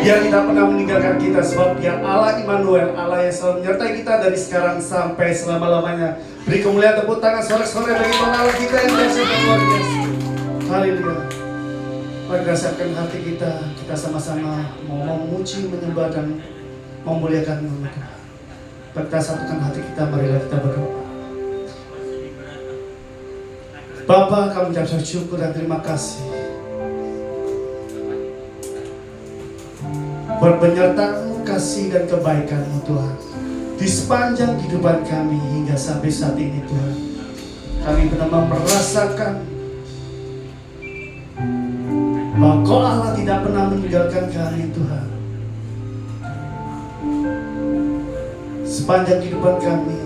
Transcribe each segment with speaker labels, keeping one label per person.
Speaker 1: Dia tidak pernah meninggalkan kita, sebab Dia Allah Immanuel, Allah yang selalu menyertai kita dari sekarang sampai selama-lamanya. Beri kemuliaan, tepuk tangan sorak-sorai bagi Tuhan Allah kita yang biasa dan luar biasa. Haleluya. Berdasarkan hati kita sama-sama mau memuji, menyembah dan memuliakan nama Tuhan. Kita satukan hati kita, marilah kita berdoa. Bapa, kami ucap syukur dan terima kasih buat penyertaan kasih dan kebaikan-Mu Tuhan di sepanjang kehidupan kami hingga sampai saat ini Tuhan. Kami benar-benar merasakan bahwa Kau Allah tidak pernah meninggalkan kami Tuhan. Sepanjang kehidupan kami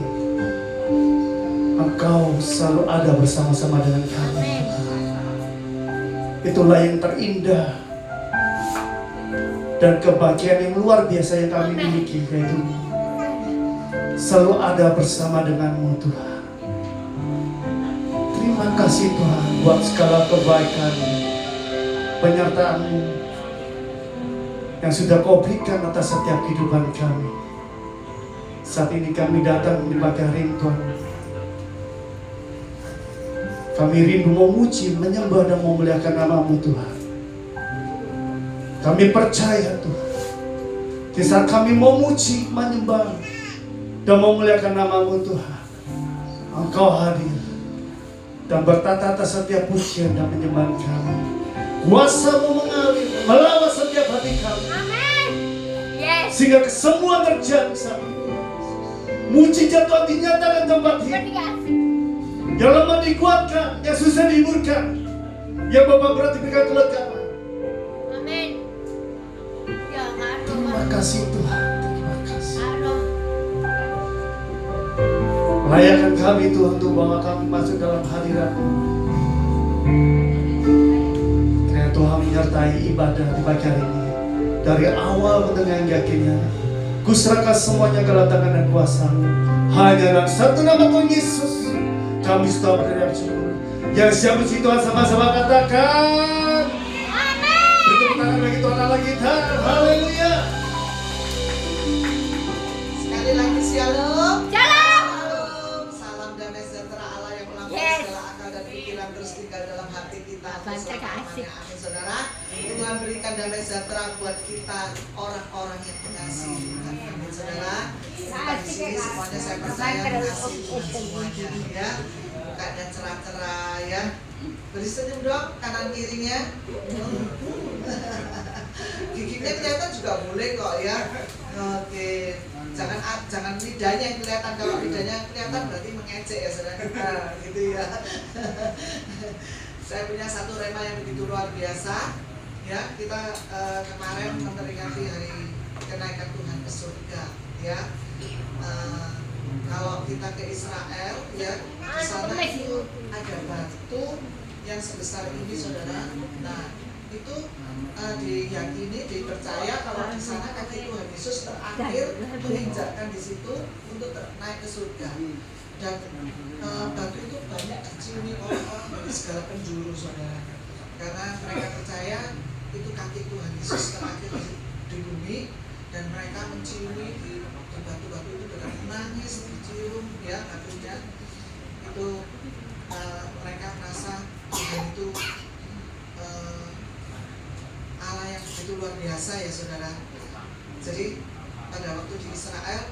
Speaker 1: Engkau selalu ada bersama-sama dengan kami. Itulah yang terindah dan kebahagiaan yang luar biasa yang kami miliki, yaitu selalu ada bersama dengan-Mu Tuhan. Terima kasih Tuhan buat segala kebaikan penyertaan-Mu yang sudah Kau berikan atas setiap kehidupan kami. Saat ini kami datang di pagi hari ini Tuhan. Kami rindu memuji, menyembah dan memuliakan nama-Mu Tuhan. Kami percaya Tuhan, di saat kami memuji, menyembah dan memuliakan nama-Mu Tuhan, Engkau hadir dan bertata atas setiap pujian dan penyembahan kami. Kuasa-Mu mengalir melawan setiap hati kami.
Speaker 2: Amin. Yes.
Speaker 1: Sehingga semua terjadi saat ini. Mujizat Tuhan dinyatakan tempat ini. Yang lemah dikuatkan, yang susah dihiburkan, yang beban berat diberikan kelegaan.
Speaker 2: Amin. Ya,
Speaker 1: terima kasih Tuhan, terima kasih. Layakkan kami Tuhan untuk bawa kami masuk dalam hadirat-Mu. Kiranya Tuhan menyertai ibadah di pagi hari ini, dari awal menengah hingga akhirnya. Kuserahkan semuanya ke tangan dan kuasa-Mu. Hanya dalam satu nama Tuhan Yesus kami sudah berdoa syukur. Yang siap puji Tuhan sama-sama katakan
Speaker 2: Amin.
Speaker 1: Beri tepuk tangan bagi Tuhan Allah kita. Haleluya.
Speaker 3: Sekali lagi shalom.
Speaker 2: Shalom.
Speaker 3: Salam damai sejahtera Allah yang melampaui segala akal dan pikiran terus tinggal dalam hati kita. Amin saudara. Tuhan berikan damai sejahtera buat kita orang-orang yang mengasihi Tuhan. Amin saudara. Kita di sini semuanya saya percaya mengasihi Tuhan semuanya ya. Buka dan cerah-cerah ya. Beri senyum dong kanan kirinya. Giginya kelihatan juga boleh kok ya. Oke. Jangan lidahnya yang kelihatan. Kalau lidahnya kelihatan berarti mengejek ya saudara. Gitu ya. Saya punya satu rema yang begitu luar biasa. Ya, kita kemarin memperingati hari kenaikan Tuhan ke surga. Ya, kalau kita ke Israel, ya, di sana itu ada batu yang sebesar ini, saudara. Nah, itu diyakini, dipercaya kalau di sana kaki Tuhan Yesus terakhir menginjakkan di situ untuk naik ke surga. Dan batu itu banyak diciumi orang-orang dari segala penjuru, saudara. Karena mereka percaya itu kaki Tuhan Yesus terakhir di bumi, dan mereka menciumi di batu-batu itu dengan menangis, dicium ya kakinya. Itu mereka merasa Tuhan itu Allah yang begitu luar biasa ya saudara. Jadi pada waktu di Israel,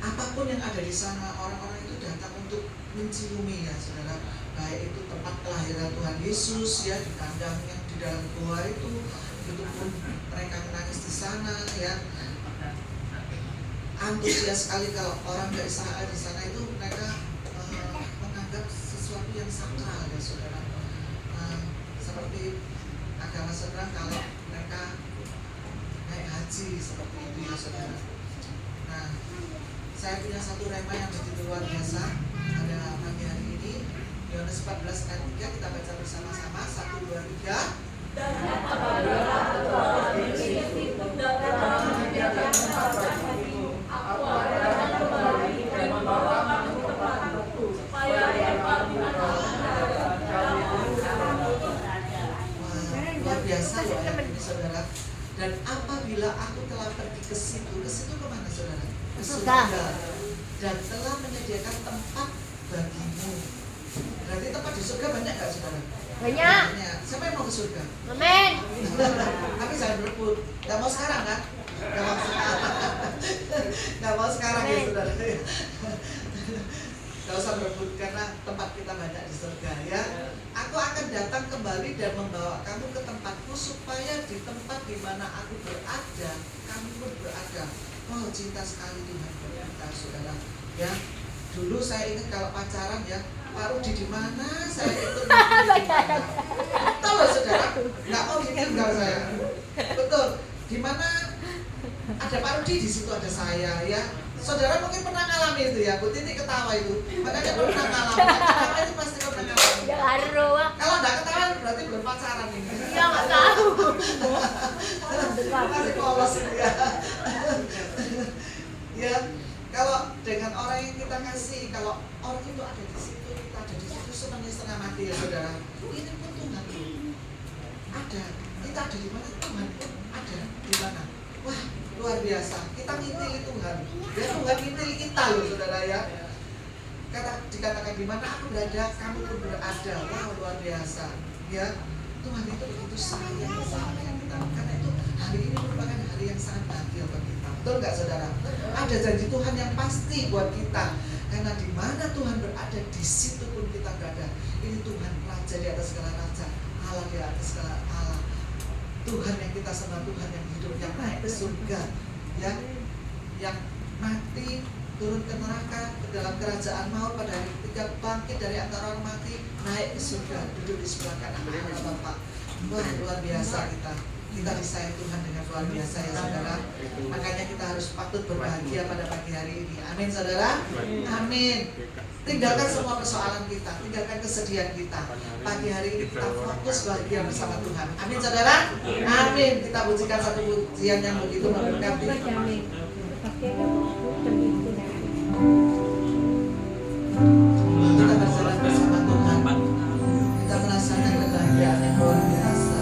Speaker 3: apapun yang ada di sana, orang-orang itu datang untuk menciumi ya saudara. Baik itu tempat kelahiran Tuhan Yesus ya, di kandang yang di dalam gua itu pun mereka menangis di sana ya. Antusias sekali kalau orang ke Israel di sana itu mereka menganggap sesuatu yang sakral ya saudara. Seperti agama saudara kalau mereka naik haji seperti itu ya saudara. Nah, saya punya satu rema yang begitu luar biasa pada pagi hari ini. Yohanes 14 ayat 3 kita baca bersama-sama. 1, 2, 3. Dan apabila Tuhan Yesus itu datang menyediakan tempat bagimu, aku akan datang kembali dan membawa kamu ke tempatku, supaya tempat di mana aku berada, kamu pun akan berada. Luar biasa ya ayat ini saudara. Dan apabila aku telah pergi ke situ kemana saudara? Ke surga. Dan telah menyediakan tempat bagimu. Berarti tempat di surga banyak gak saudara?
Speaker 2: Banyak.
Speaker 3: Siapa yang mau ke surga?
Speaker 2: Amin.
Speaker 3: Tapi jangan berebut. Gak mau sekarang kan? Gak mau sekarang. Gak mau sekarang ya saudara. Gak usah berebut karena tempat kita banyak di surga ya. Aku akan datang kembali dan membawa kamu ke tempatku supaya di tempat di mana aku berada, kamu pun berada. Oh, cinta sekali Tuhan buat kita saudara. Ya, dulu saya ingat kalau pacaran ya, Pak Rudi di mana, saya ikut di mana. Betul loh saudara, nggak mau ditinggal saya. Betul, di mana ada Pak Rudi di situ ada saya ya. Saudara mungkin pernah ngalami itu ya, Bu Titi ketawa itu. Makanya pernah ngalami. Ketawa itu pasti pernah ngalami.
Speaker 2: Ya haru.
Speaker 3: Kalau nggak ketawa berarti belum pacaran ini.
Speaker 2: Ya nggak tahu.
Speaker 3: Masih polos itu ya. Ya, kalau dengan orang yang kita kasih, kalau orang itu ada di situ, kita ada di situ setengah mati ya saudara. Ini pun Tuhan ada. Kita ada di mana? Tuhan pun ada di mana? Wah, luar biasa. Kita ngintili Tuhan. Ya Tuhan ngintili kita loh saudara ya. Dikatakan di mana aku berada, kamu pun berada. Wah, luar biasa. Ya, Tuhan itu begitu sayang sama yang kita. Karena itu hari ini merupakan hari yang sangat bahagia bagi kita. Betul nggak saudara? Ada janji Tuhan yang pasti buat kita. Karena di mana Tuhan berada, di situ pun kita berada. Ini Tuhan Raja di atas segala raja, Allah di atas segala Allah. Tuhan yang kita sembah, Tuhan yang hidup, yang naik ke surga, yang mati turun ke neraka, ke dalam kerajaan maut pada hari ketiga, bangkit dari antara orang mati, naik ke surga, duduk di sebelah kanan Allah Bapa. Wah, luar biasa kita disayang Tuhan dengan luar biasa ya saudara. Makanya kita harus patut berbahagia pada pagi hari ini. Amin saudara. Amin. Tinggalkan semua persoalan kita, tinggalkan kesedihan kita. Pagi hari ini kita fokus bahagia bersama Tuhan. Amin saudara. Amin. Kita pujikan satu pujian yang begitu memberkati. Kita berjalan bersama Tuhan. Kita merasakan kebahagiaan yang luar biasa.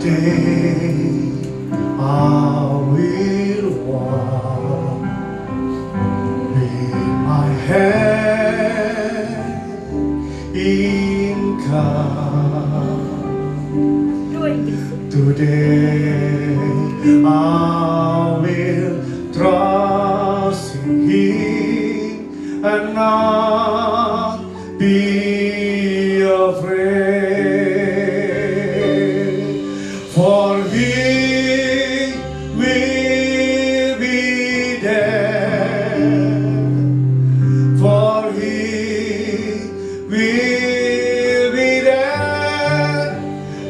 Speaker 1: Today I will walk with my hand in God. Today I will trust in Him and not be afraid. For He will be there. For He will be there.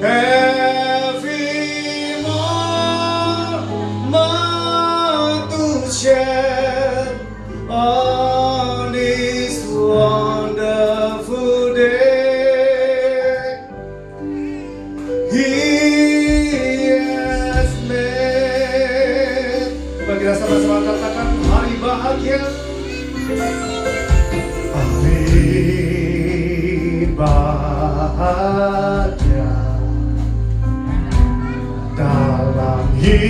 Speaker 1: Every moment to share on this wonderful day. He has made. Mari kita sama-sama katakan hari bahagia. Hari bahagia dalam hidupku,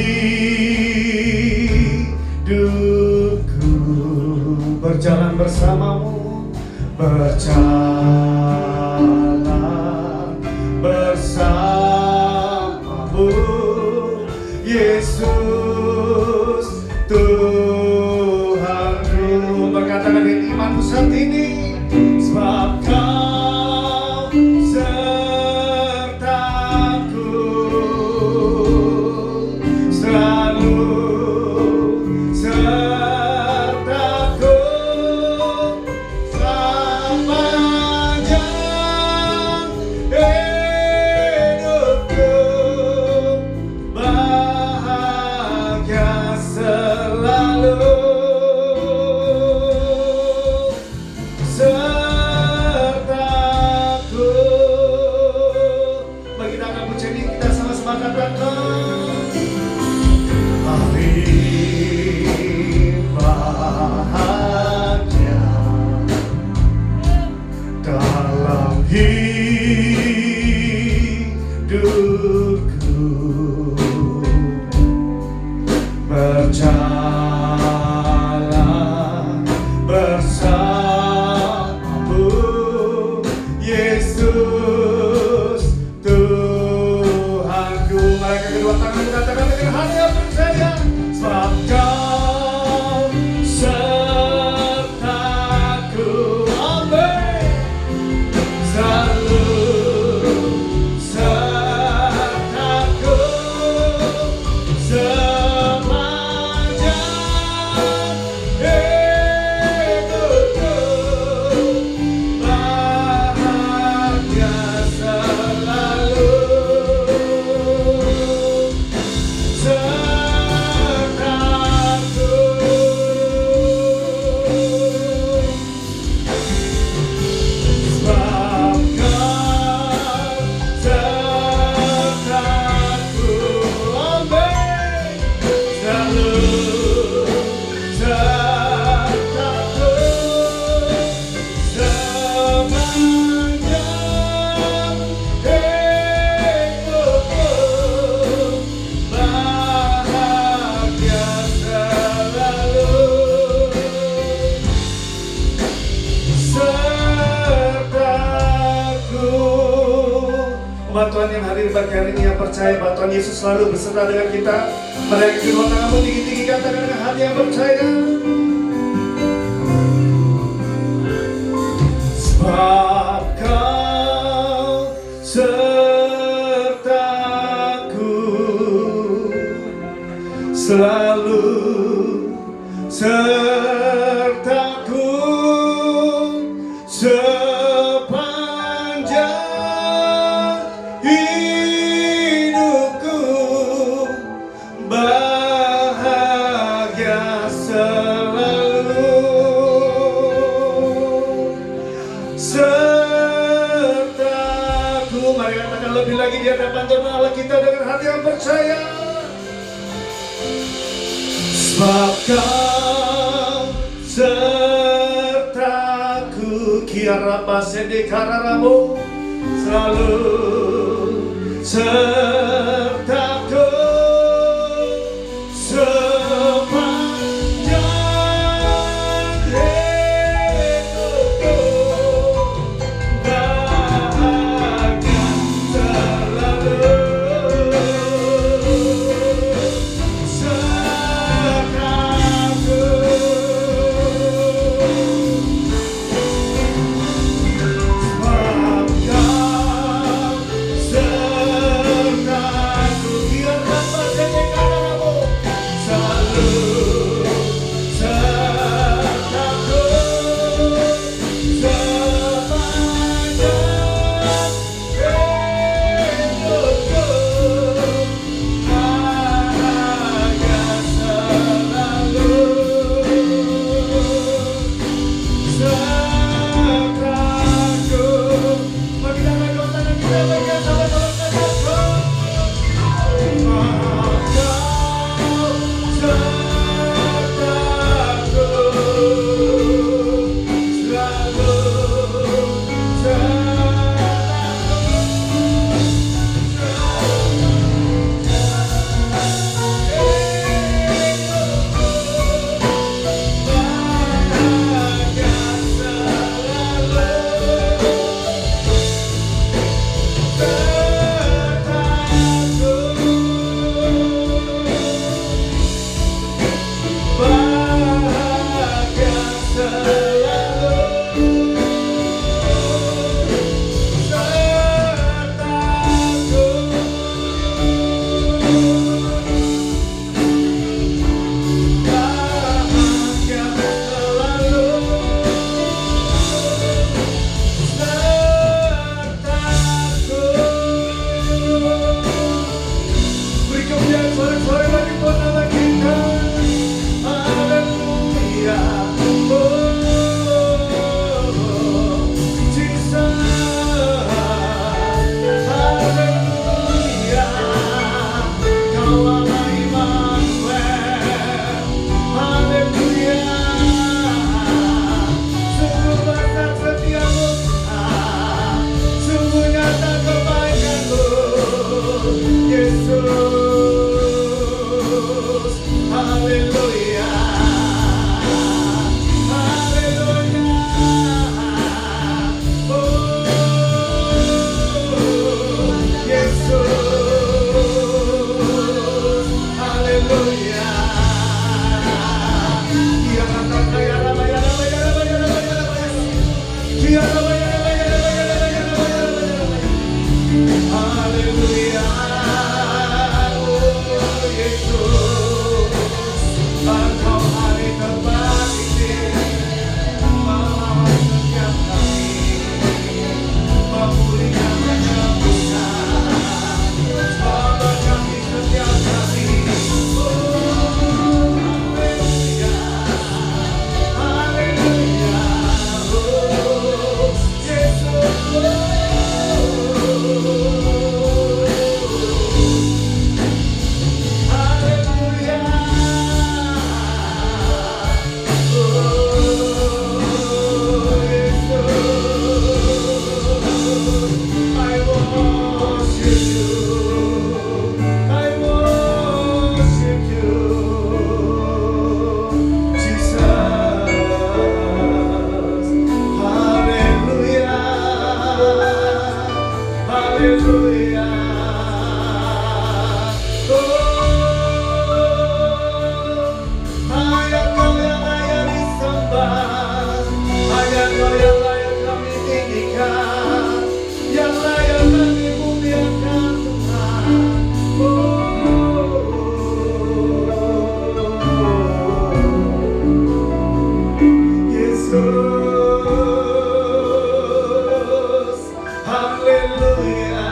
Speaker 1: berjalan bersamamu, berjalan bersamamu, Yesus Tuhanku. Berkatakan dengan imanmu saat ini, sebab Kau sertaku, selalu sertaku sepanjang hidupku, berjalan bersamamu, Yesus Tuhanku. Mari kedua tangan katakan dengan hati yang percaya, sebab Kau sertaku. Amin. Selalu sertaku sepanjang hidupku, bahagia selalu sertaku. Sebab Kau sertaku. Amin. Selalu sertaku sepanjang hidupku, bahagia selalu sertaku. Umat Tuhan yang hadir pagi hari ini yang percaya bahwa Tuhan Yesus selalu beserta dengan kita. Mari kedua tanganmu tinggi-tinggi katakan dengan hati yang percaya. Sebab Kau sertaku, selalu sertaku sepanjang hidupku, bahagia selalu sertaku. Mari katakan lebih lagi di hadapan Tuhan Allah kita dengan hati yang percaya. Sebab Kau sertaku, kiarapa sedekararamu, selalu sertaku sepanjang hidupku, bahagia selalu sertaku. Sebab Kau sertaku haleluya,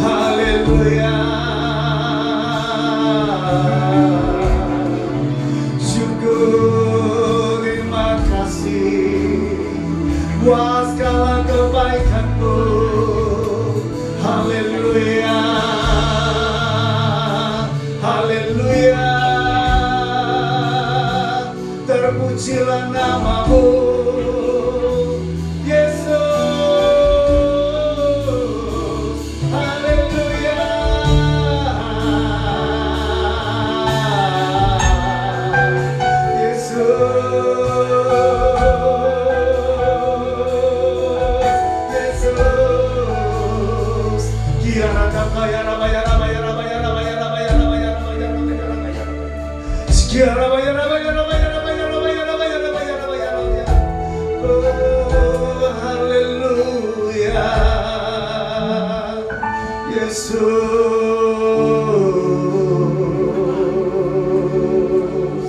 Speaker 1: haleluya. Syukur, terima kasih buat segala kebaikan-Mu. Haleluya, haleluya. Terpujilah nama-Mu, Yesus. Haleluya. Yesus, Kiarada kaya rabaya rabaya rabaya rabaya rabaya rabaya rabaya rabaya rabaya. Kiarabaya rabaya rabaya rabaya rabaya rabaya rabaya rabaya rabaya. Oh, haleluya. Yesus.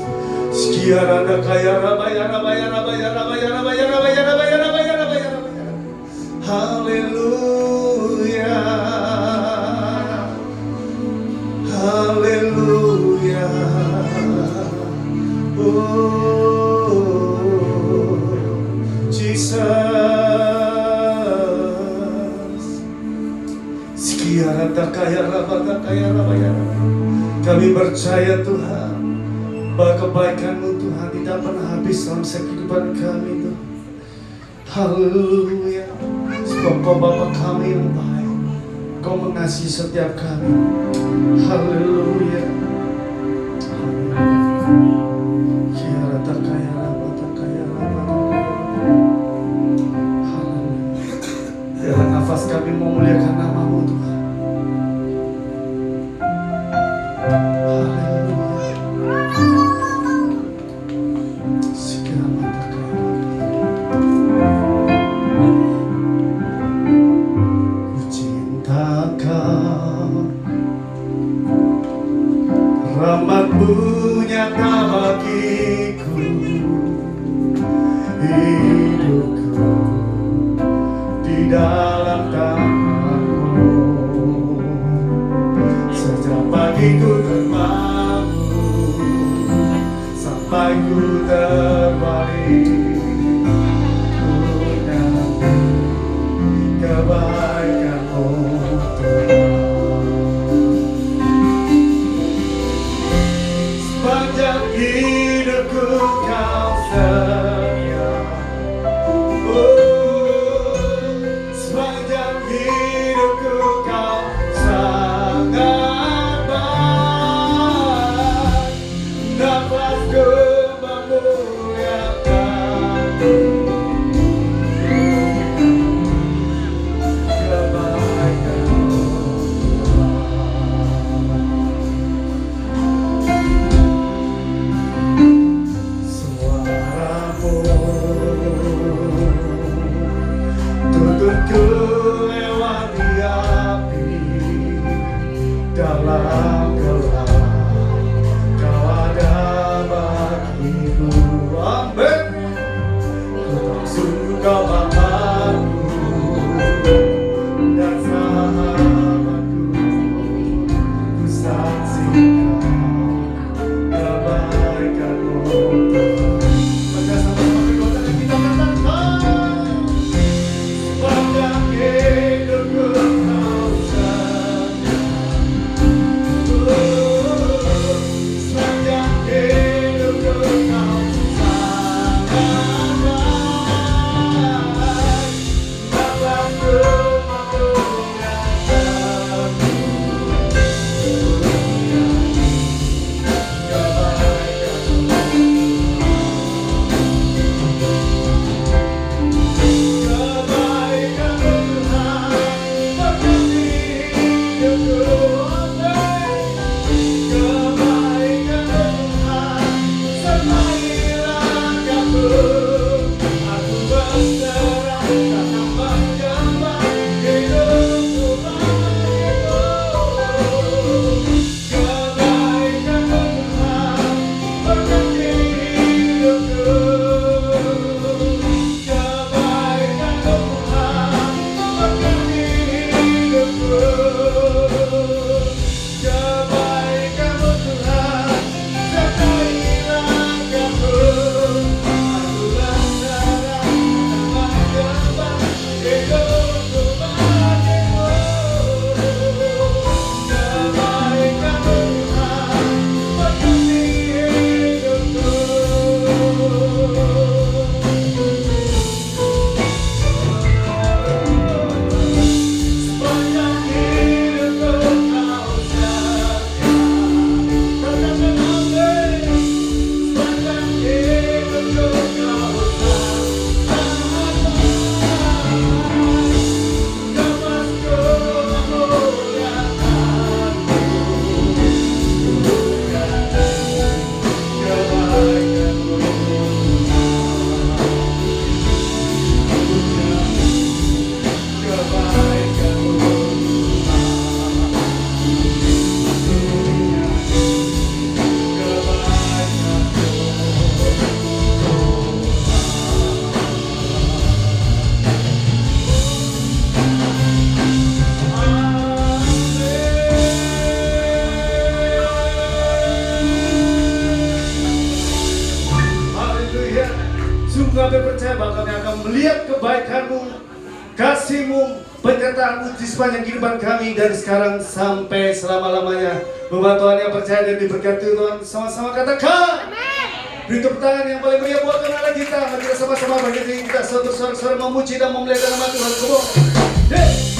Speaker 1: Kiarada kaya rabaya rabaya rabaya rabaya rabaya rabaya rabaya rabaya rabaya rabaya. Haleluya, haleluya. Oh, Jesus. Sekian kaya rabata kaya rabaya. Kami percaya Tuhan bahwa kebaikan-Mu Tuhan tidak pernah habis dalam kehidupan kami Tuhan. Haleluya. Sebab Kau Bapa kami yang baik, Kau mengasihi setiap kami. Haleluya. Kiara takaya raba takaya raba takaya. Haleluya. Dalam nafas kami memuliakan nama-Mu Tuhan. Haleluya. Segala takaya. Rahmat-Mu nyata bagiku, hidupku di dalam tangan-Mu. Sejak pagi ku terbangun sampai ku terbalik, ku nanti kebaikan-Mu Tuhan. Sepanjang hidupku Kau setia. Oh, sepanjang hidupku Kau sangat baik. Nafasku memuliakan-Mu. Kebaikan-Mu tuntunku lewati api dalam gelap, Kau ada bagiku. Amin. Ku tahu sungguh Kau Bapa-Ku dan sahabat-Ku. Ku saksikan kebaikan-Mu Tuhan. Maka sama-sama kedua tangan kita katakan, sepanjang hidupku Kau setia. kebijakan-Mu, kasih-Mu, penyertaan-Mu di sepanjang kehidupan kami dari sekarang sampai selama-lamanya. Bahwa Tuhan yang percaya dan diberkati Tuhan, sama-sama katakan. Beri tepuk tangan yang paling meriah buat Tuhan Allah kita. Mari kita sama-sama bagi diri kita suatu suara memuji dan memuliakan nama Tuhan. Come on. Hey.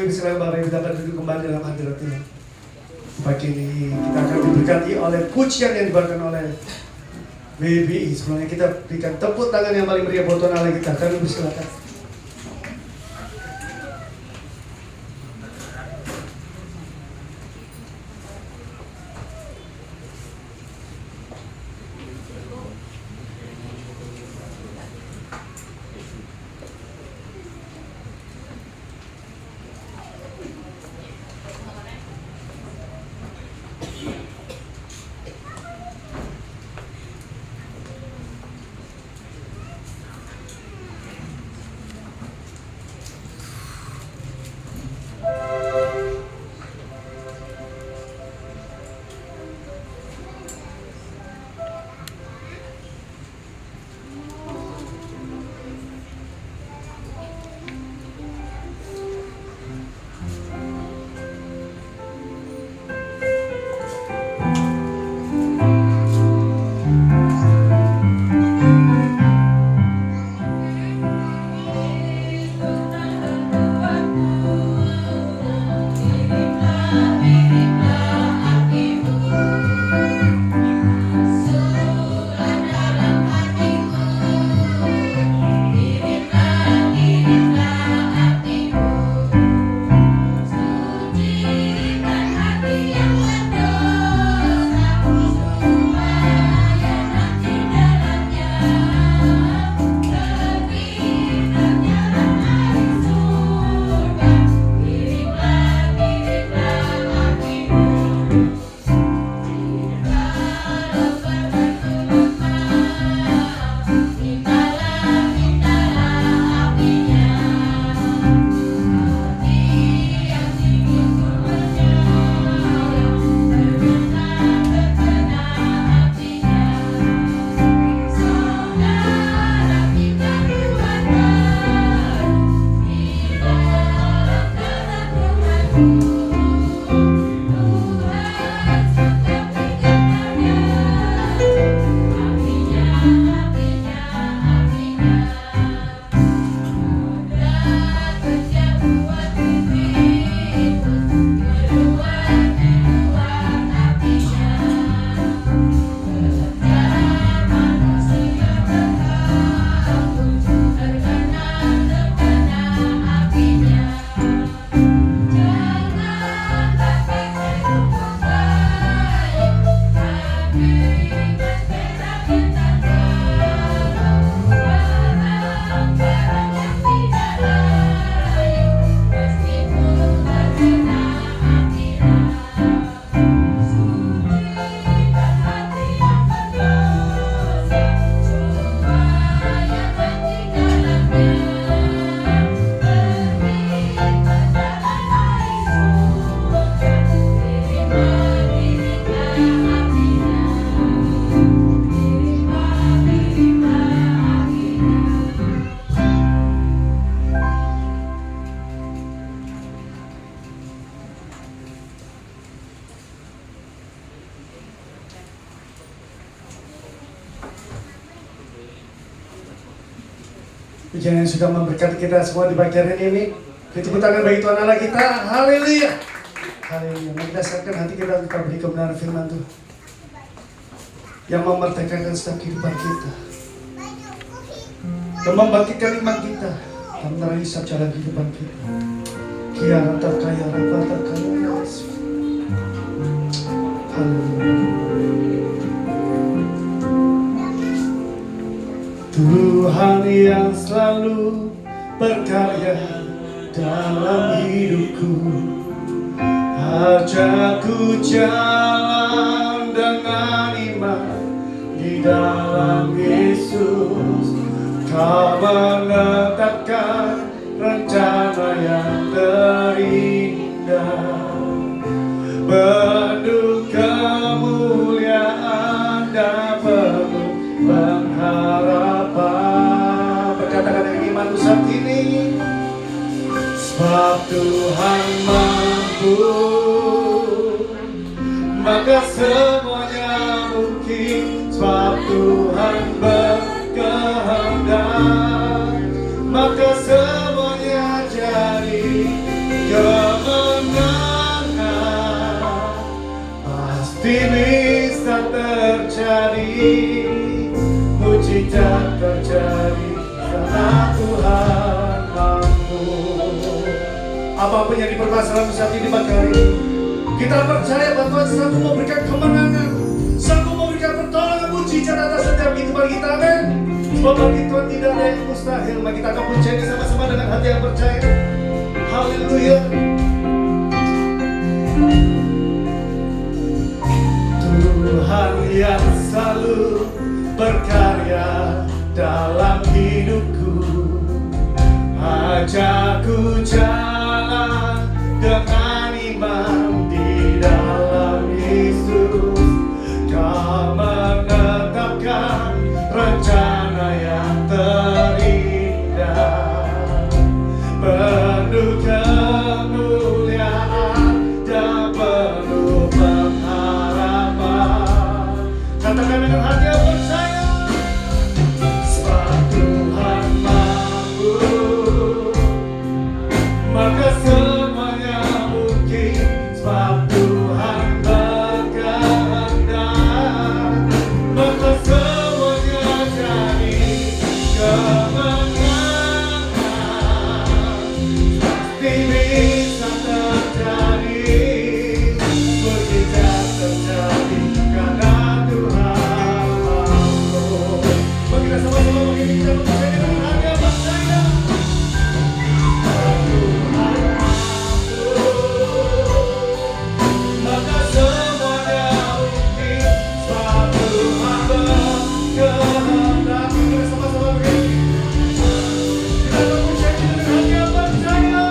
Speaker 1: kami persilakan Bapak Ibu dapat duduk kembali dalam hadirat Tuhan. Pagi ini kita akan diberkati oleh pujian yang dibawakan oleh BBI. Sebelumnya kita berikan tepuk tangan yang paling meriah buat Tuhan Allah kita. Kami persilakan. Pujian yang sudah memberkati kita semua di pagi hari ini. Tepuk tangan bagi Tuhan Allah kita. Haleluya. Haleluya. Mendasarkan hati kita beri kebenaran firman Tuhan yang memerdekakan setiap kehidupan kita dan membangkitkan iman kita dan merahisap jalan kehidupan kita. Kiara terkaya, rapa terkaya, Yesus. Haleluya. Tuhan yang selalu berkarya dalam hidupku, ajakku jalan dengan iman di dalam Yesus. Kau menetapkan rencana yang terindah, penuh kemuliaan dan penuh pengharapan. Berkatakan yang iman saat ini, sebab Tuhan mampu, maka semuanya mungkin. Sebab Tuhan berkehendak, maka semuanya jadi. terjadi, mujizat terjadi karena Tuhan mampu. Apapun yang dipermasalahan saat ini pagi hari ini, kita percaya bahwa Tuhan sanggup memberikan kemenangan, sanggup memberikan pertolongan mujizat atas setiap kehidupan kita. Amin. Sebab bagi Tuhan tidak ada yang mustahil. Mari kita akan puji sama-sama dengan hati yang percaya. Haleluya. Tuhan yang selalu berkarya dalam hidupku, ajakku jalan dengan iman di dalam Yesus. Kau menetapkan rencana yang terindah, penuh kemuliaan dan penuh pengharapan. Katakan dengan hati yang percaya, sebab Tuhan mampu, maka semuanya mungkin. Sebab Tuhan berkehendak, maka semuanya jadi kemenangan. Pasti bisa terjadi, mujizat terjadi karena Tuhan mampu. Mari kita sama-sama begini, kita percaya dengan hati yang percaya. Tuhan mampu, maka semuanya mungkin. Sebab Tuhan berkehendak. Kita sama-sama begini, kita percaya dengan hati yang percaya.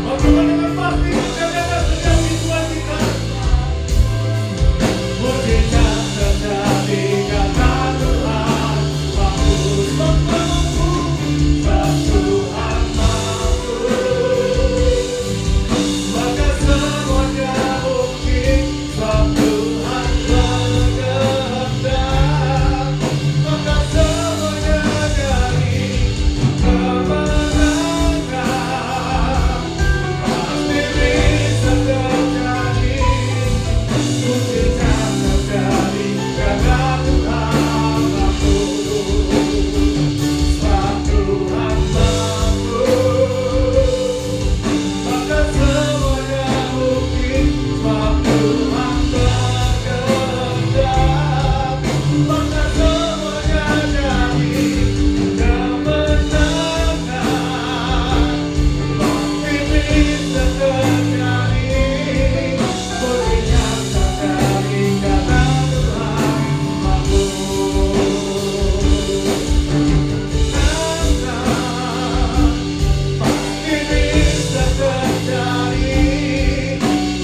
Speaker 1: Bahwa dengan pasti terjadi setiap kehidupan kita, mujizat terjadi karena Tuhan mampu. Sebab Tuhan mampu, maka semuanya mungkin. Sebab Tuhan berkehendak, maka semuanya jadi kemenangan. Pasti bisa terjadi, mujizat terjadi karena Tuhan mampu. Sebab Tuhan mampu, maka semuanya mungkin. Sebab Tuhan berkehendak, maka semuanya jadi kemenangan. Pasti bisa terjadi, mujizat terjadi karena Tuhan mampu. Pasti bisa terjadi,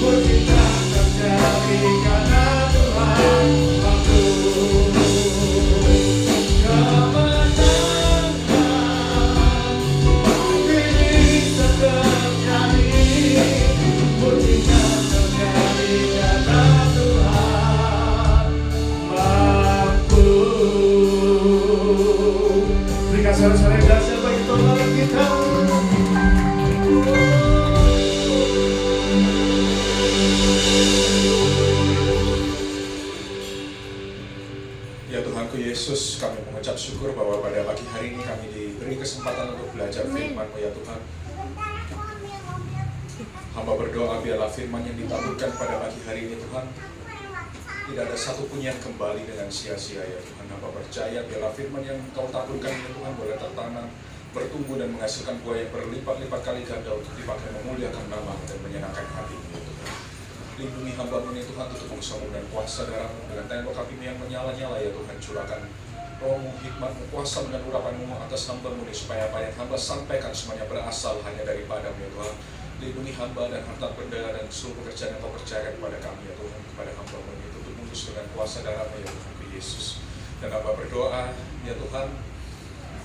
Speaker 1: mujizat terjadi karena Tuhan mampu. Kemenangan pasti bisa terjadi, mujizat terjadi karena Tuhan mampu. Berikan suara-suara yang dahsyat bagi Tuhan kita.
Speaker 4: Ya Tuhanku Yesus, kami mengucap syukur bahwa pada pagi hari ini kami diberi kesempatan untuk belajar firman-Mu ya Tuhan. Hamba berdoa biarlah firman yang ditaburkan pada pagi hari ini Tuhan, tidak ada satupun yang kembali dengan sia-sia ya Tuhan. Hamba percaya biarlah firman yang Kau taburkan ini Tuhan boleh tertanam, bertumbuh dan menghasilkan buah yang berlipat-lipat kali ganda untuk dipakai memuliakan nama dan menyenangkan hati-Mu ya Tuhan. Lindungi hamba-Mu ini Tuhan, tutup musuh-Mu dan kuasa darah-Mu dengan tembok api-Mu yang menyala-nyala ya Tuhan. Curahkan Roh-Mu, hikmat-Mu, kuasa dan urapan-Mu atas hamba-Mu ini, supaya apa yang hamba sampaikan semuanya berasal hanya daripada-Mu ya Tuhan. Lindungi hamba dan harta benda dan seluruh pekerjaan yang Kau percayakan kepada kami ya Tuhan, kepada hamba-Mu ini, tutup musuh dengan kuasa darah-Mu ya Tuhan Yesus. Dan hamba berdoa ya Tuhan,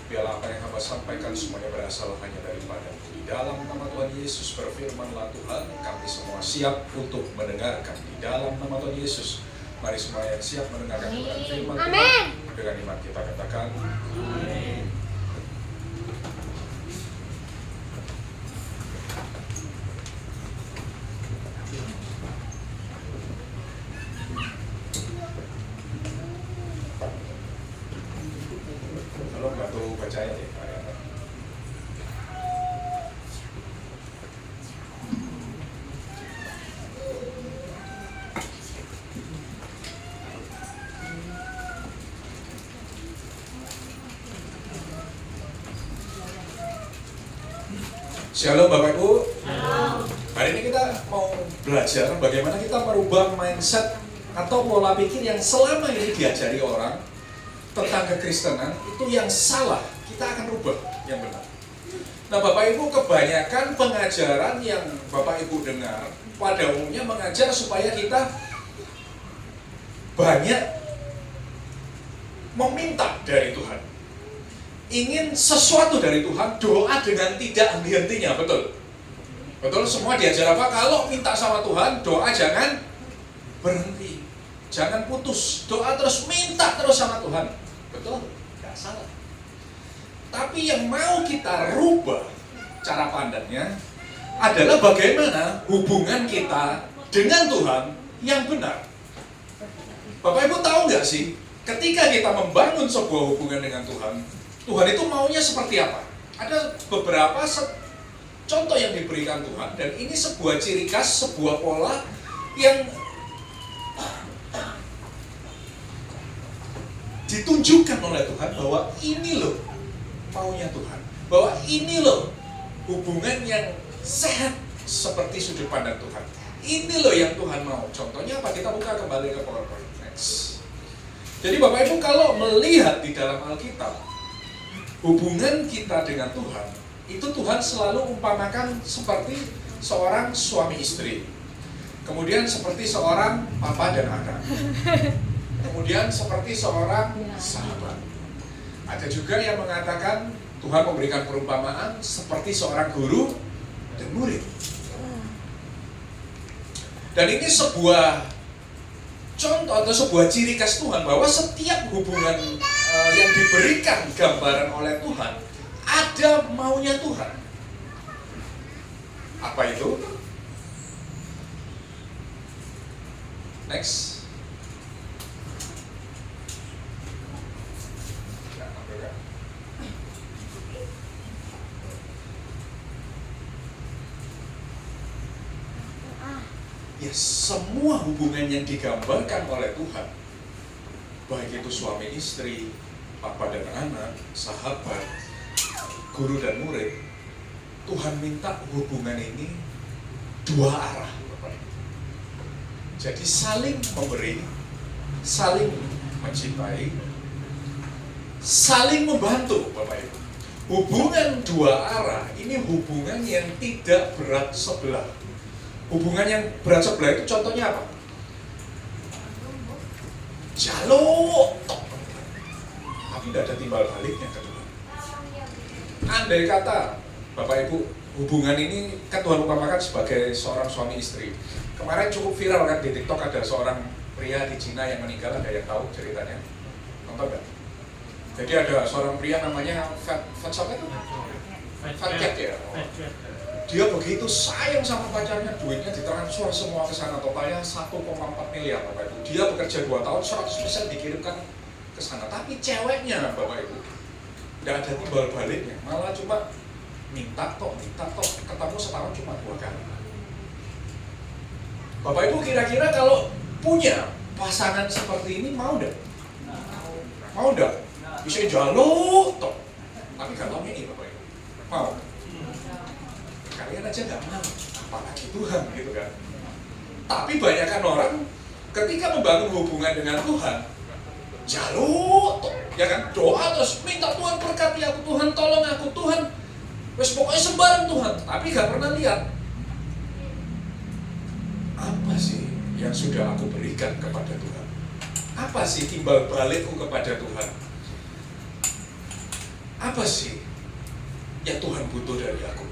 Speaker 4: biarlah apa yang hamba sampaikan semuanya berasal hanya daripada-Mu. Di dalam nama Tuhan Yesus berfirmanlah Tuhan, kami semua siap untuk mendengarkan. Di dalam nama Tuhan Yesus, mari semua yang siap mendengarkan kebenaran firman Tuhan.
Speaker 2: Amin.
Speaker 4: Dengan iman kita katakan, amin. Shalom Bapak Ibu. Hari ini kita mau belajar bagaimana kita merubah mindset atau pola pikir yang selama ini diajari orang tentang kekristenan itu yang salah. Kita akan rubah yang benar. Nah Bapak Ibu, kebanyakan pengajaran yang Bapak Ibu dengar pada umumnya mengajar supaya kita banyak meminta dari Tuhan, ingin sesuatu dari Tuhan, doa dengan tidak henti-hentinya, betul? Betul, semua diajar apa? Kalau minta sama Tuhan, doa jangan berhenti, jangan putus, doa terus, minta terus sama Tuhan, betul? Gak salah. Tapi yang mau kita rubah cara pandangnya adalah bagaimana hubungan kita dengan Tuhan yang benar. Bapak Ibu tahu nggak sih, ketika kita membangun sebuah hubungan dengan Tuhan, Tuhan itu maunya seperti apa? Ada beberapa contoh yang diberikan Tuhan, dan ini sebuah ciri khas, sebuah pola yang ditunjukkan oleh Tuhan bahwa ini loh maunya Tuhan, bahwa ini loh hubungan yang sehat seperti sudut pandang Tuhan. Ini loh yang Tuhan mau. Contohnya apa? Kita buka kembali ke PowerPoint. Jadi Bapak Ibu, kalau melihat di dalam Alkitab hubungan kita dengan Tuhan, itu Tuhan selalu umpamakan seperti seorang suami istri, kemudian seperti seorang papa dan anak, kemudian seperti seorang sahabat. Ada juga yang mengatakan Tuhan memberikan perumpamaan seperti seorang guru dan murid. Dan ini sebuah contoh atau sebuah ciri khas Tuhan bahwa setiap hubungan yang diberikan gambaran oleh Tuhan ada maunya Tuhan. Apa itu? Next. Ya, semua hubungan yang digambarkan oleh Tuhan, baik itu suami istri, papa dan anak, sahabat, guru dan murid, Tuhan minta hubungan ini dua arah, Bapak. Jadi saling memberi, saling mencintai, saling membantu, Bapak Ibu. Hubungan dua arah ini hubungan yang tidak berat sebelah. Hubungan yang berat sebelah itu contohnya apa? Jaluk, tapi tidak ada timbal baliknya ke Tuhan. Andai kata Bapak Ibu, hubungan ini kan Tuhan umpamakan sebagai seorang suami istri. Kemarin cukup viral kan di TikTok, ada seorang pria di Cina yang meninggal, ada yang tahu ceritanya? Nonton nggak? Jadi ada seorang pria namanya Fat Cat ya. Dia begitu sayang sama pacarnya, duitnya ditransfer semua ke sana, totalnya 1,4 miliar Bapak Ibu. Dia bekerja 2 tahun, 100% dikirimkan ke sana. Tapi ceweknya Bapak Ibu, tidak ada timbal baliknya, malah cuma minta tok, ketemu setahun cuma 2 kali. Bapak Ibu kira-kira kalau punya pasangan seperti ini mau enggak? Mau enggak? Bisa jaluk tok, tapi gak mau ini Bapak Ibu. Mau? Kalian aja nggak mau, apalagi Tuhan gitu kan. Tapi banyakkan orang ketika membangun hubungan dengan Tuhan, jaluk, ya kan, doa terus minta Tuhan berkati aku, Tuhan tolong aku, Tuhan, wes pokoknya sembarang Tuhan, tapi nggak pernah lihat apa sih yang sudah aku berikan kepada Tuhan, apa sih timbal balikku kepada Tuhan, apa sih yang Tuhan butuh dari aku.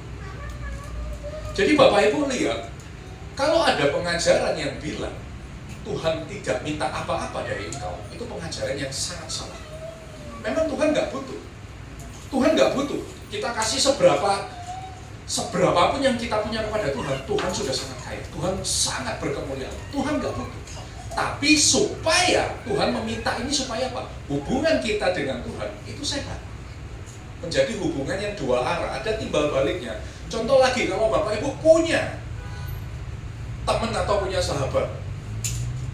Speaker 4: Jadi Bapak Ibu lihat, kalau ada pengajaran yang bilang Tuhan tidak minta apa-apa dari engkau, itu pengajaran yang sangat salah. Memang Tuhan nggak butuh. Tuhan nggak butuh. Kita kasih seberapapun yang kita punya kepada Tuhan, Tuhan sudah sangat kaya. Tuhan sangat berkemuliaan. Tuhan nggak butuh. Tapi supaya Tuhan meminta ini supaya apa? Hubungan kita dengan Tuhan itu sehat. Menjadi hubungan yang dua arah, ada timbal baliknya. Contoh lagi, kalau Bapak Ibu punya teman atau punya sahabat,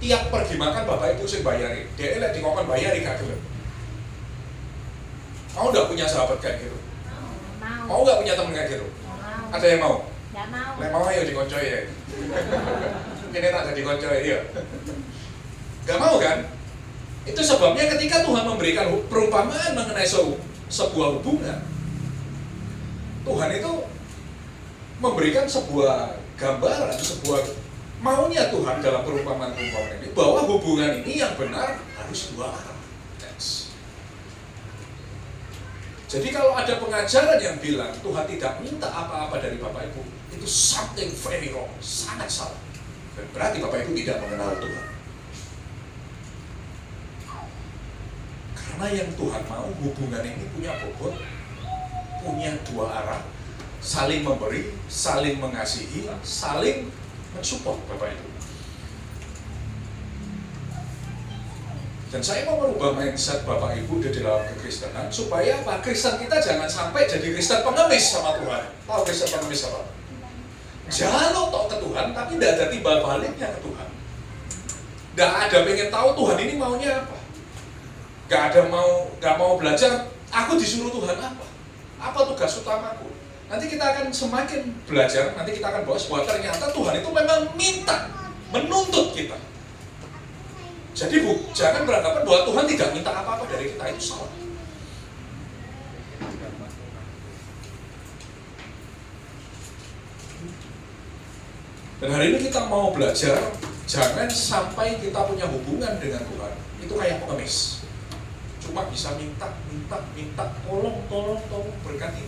Speaker 4: tiap pergi makan Bapak Ibu sing bayari, dia lek dikongkon bayari gak gelem. Mau enggak punya sahabat kayak gitu? Mau enggak punya teman kayak gitu? Ada yang mau?
Speaker 2: Nggak mau.
Speaker 4: Lek mau ayo dikoncoi ya. Ini tak jadi koncoi ya. Gak mau kan? Itu sebabnya ketika Tuhan memberikan perumpamaan mengenai sebuah hubungan, Tuhan itu memberikan sebuah gambaran, sebuah maunya Tuhan dalam perumpamaan-perumpamaan ini, bahwa hubungan ini yang benar harus dua arah. Yes. Jadi kalau ada pengajaran yang bilang Tuhan tidak minta apa-apa dari Bapak Ibu, itu something very wrong, sangat salah. Dan berarti Bapak Ibu tidak mengenal Tuhan. Karena yang Tuhan mau hubungan ini punya bobot, punya dua arah, saling memberi, saling mengasihi, saling mensupport Bapak Ibu. Dan saya mau merubah mindset Bapak Ibu di dalam kekristenan supaya apa? Kristen kita jangan sampai jadi Kristen pengemis sama Tuhan. Tahu Kristen pengemis apa? Jaluk tok ke Tuhan, tapi tidak ada timbal baliknya ke Tuhan. Tidak ada pengen tahu Tuhan ini maunya apa. Gak mau belajar. Aku disuruh Tuhan apa? Apa tugas utamaku? Nanti kita akan semakin belajar. Nanti kita akan bahas bahwa ternyata Tuhan itu memang minta, menuntut kita. Jadi jangan beranggapan bahwa Tuhan tidak minta apa-apa dari kita, itu salah. Dan hari ini kita mau belajar, jangan sampai kita punya hubungan dengan Tuhan itu kayak pengemis. Cuma bisa minta, tolong, berkati.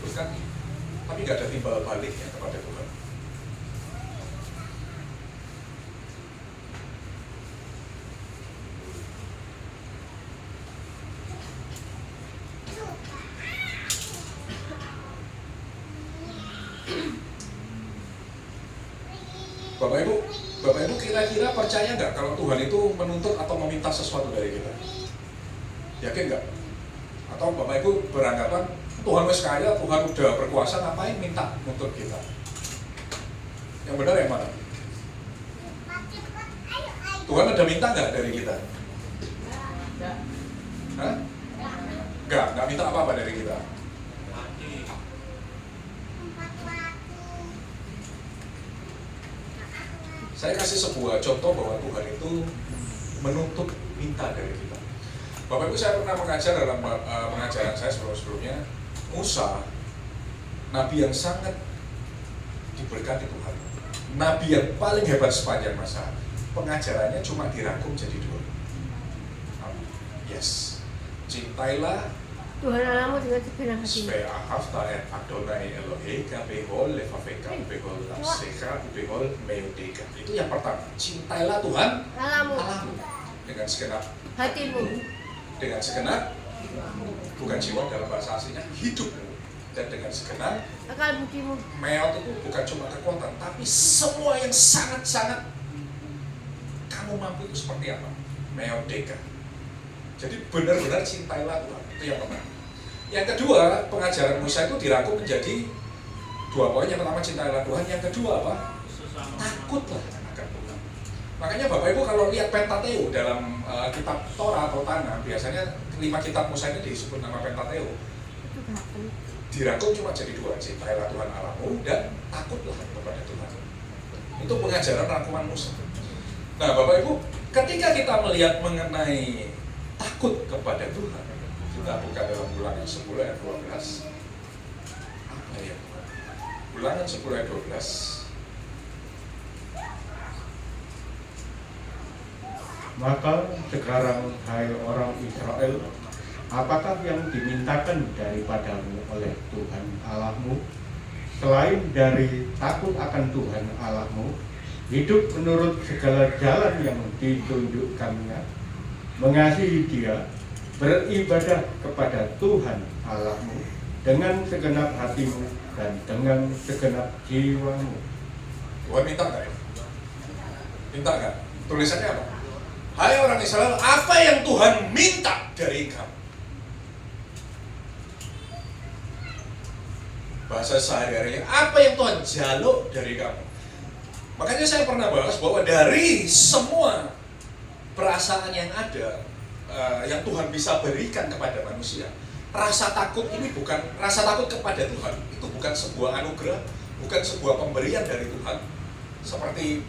Speaker 4: Tapi nggak ada timbal baliknya kepada Tuhan. Bapak Ibu kira-kira percaya nggak kalau Tuhan itu menuntut atau meminta sesuatu dari kita? Yakin nggak? Atau Bapak Ibu beranggapan Tuhan wes kaya, Tuhan udah berkuasa, ngapain minta nuntut kita? Yang benar yang mana? Tuhan ada minta nggak dari kita? Hah? Nggak minta apa-apa dari kita. Saya kasih sebuah contoh bahwa Tuhan itu menuntut minta dari kita. Bapak Ibu, saya pernah mengajar dalam pengajaran saya sebelumnya, Musa, nabi yang sangat diberkati Tuhan, nabi yang paling hebat sepanjang masa. Pengajarannya cuma dirangkum jadi dua. Yes, cintailah
Speaker 2: Tuhan Allahmu dengan segenap hati.
Speaker 4: Supaya ahafta et Adonai Eloheka behol lefaveka behol lapseka behol meudeka. Itu yang pertama. Cintailah Tuhan
Speaker 2: Allahmu
Speaker 4: dengan segenap
Speaker 2: hatimu,
Speaker 4: dengan segenap, bukan jiwa dalam bahasa aslinya, hidupmu, dan dengan segenap
Speaker 2: akal budimu.
Speaker 4: meot itu bukan cuma kekuatan, tapi semua yang sangat-sangat kamu mampu itu seperti apa? Meodeka. Jadi benar-benar cintailah Tuhan. Itu yang pertama. Yang kedua, pengajaran Musa itu dirangkum menjadi dua poin. Yang pertama, cintailah Tuhan. Yang kedua apa? Takutlah akan Tuhan. Makanya Bapak Ibu kalau lihat Pentateuch dalam kitab Torah atau Tanakh, biasanya 5 kitab Musa ini disebut nama Pentateuch. Dirangkum cuma jadi dua, cintailah Tuhan Allahmu dan takutlah kepada Tuhan. Itu pengajaran rangkuman Musa. Nah Bapak Ibu, ketika kita melihat mengenai takut kepada Tuhan, kita buka dalam Ulangan 10 ayat 12. Apa ya? Ulangan 10 ayat 12.
Speaker 5: Maka sekarang, hai orang Israel, apakah yang dimintakan daripadamu oleh Tuhan Allahmu, selain dari takut akan Tuhan Allahmu, hidup menurut segala jalan yang ditunjukkannya, mengasihi Dia, beribadah kepada Tuhan Allahmu dengan segenap hatimu dan dengan segenap jiwamu.
Speaker 4: Tuhan minta nggak ya? Minta nggak? Tulisannya apa? Hai orang Israel, apa yang Tuhan minta dari kamu? Bahasa sehari-harinya, apa yang Tuhan jaluk dari kamu? Makanya saya pernah bahas bahwa dari semua perasaan yang ada, yang Tuhan bisa berikan kepada manusia, rasa takut ini bukan rasa takut kepada Tuhan, itu bukan sebuah anugerah, bukan sebuah pemberian dari Tuhan. Seperti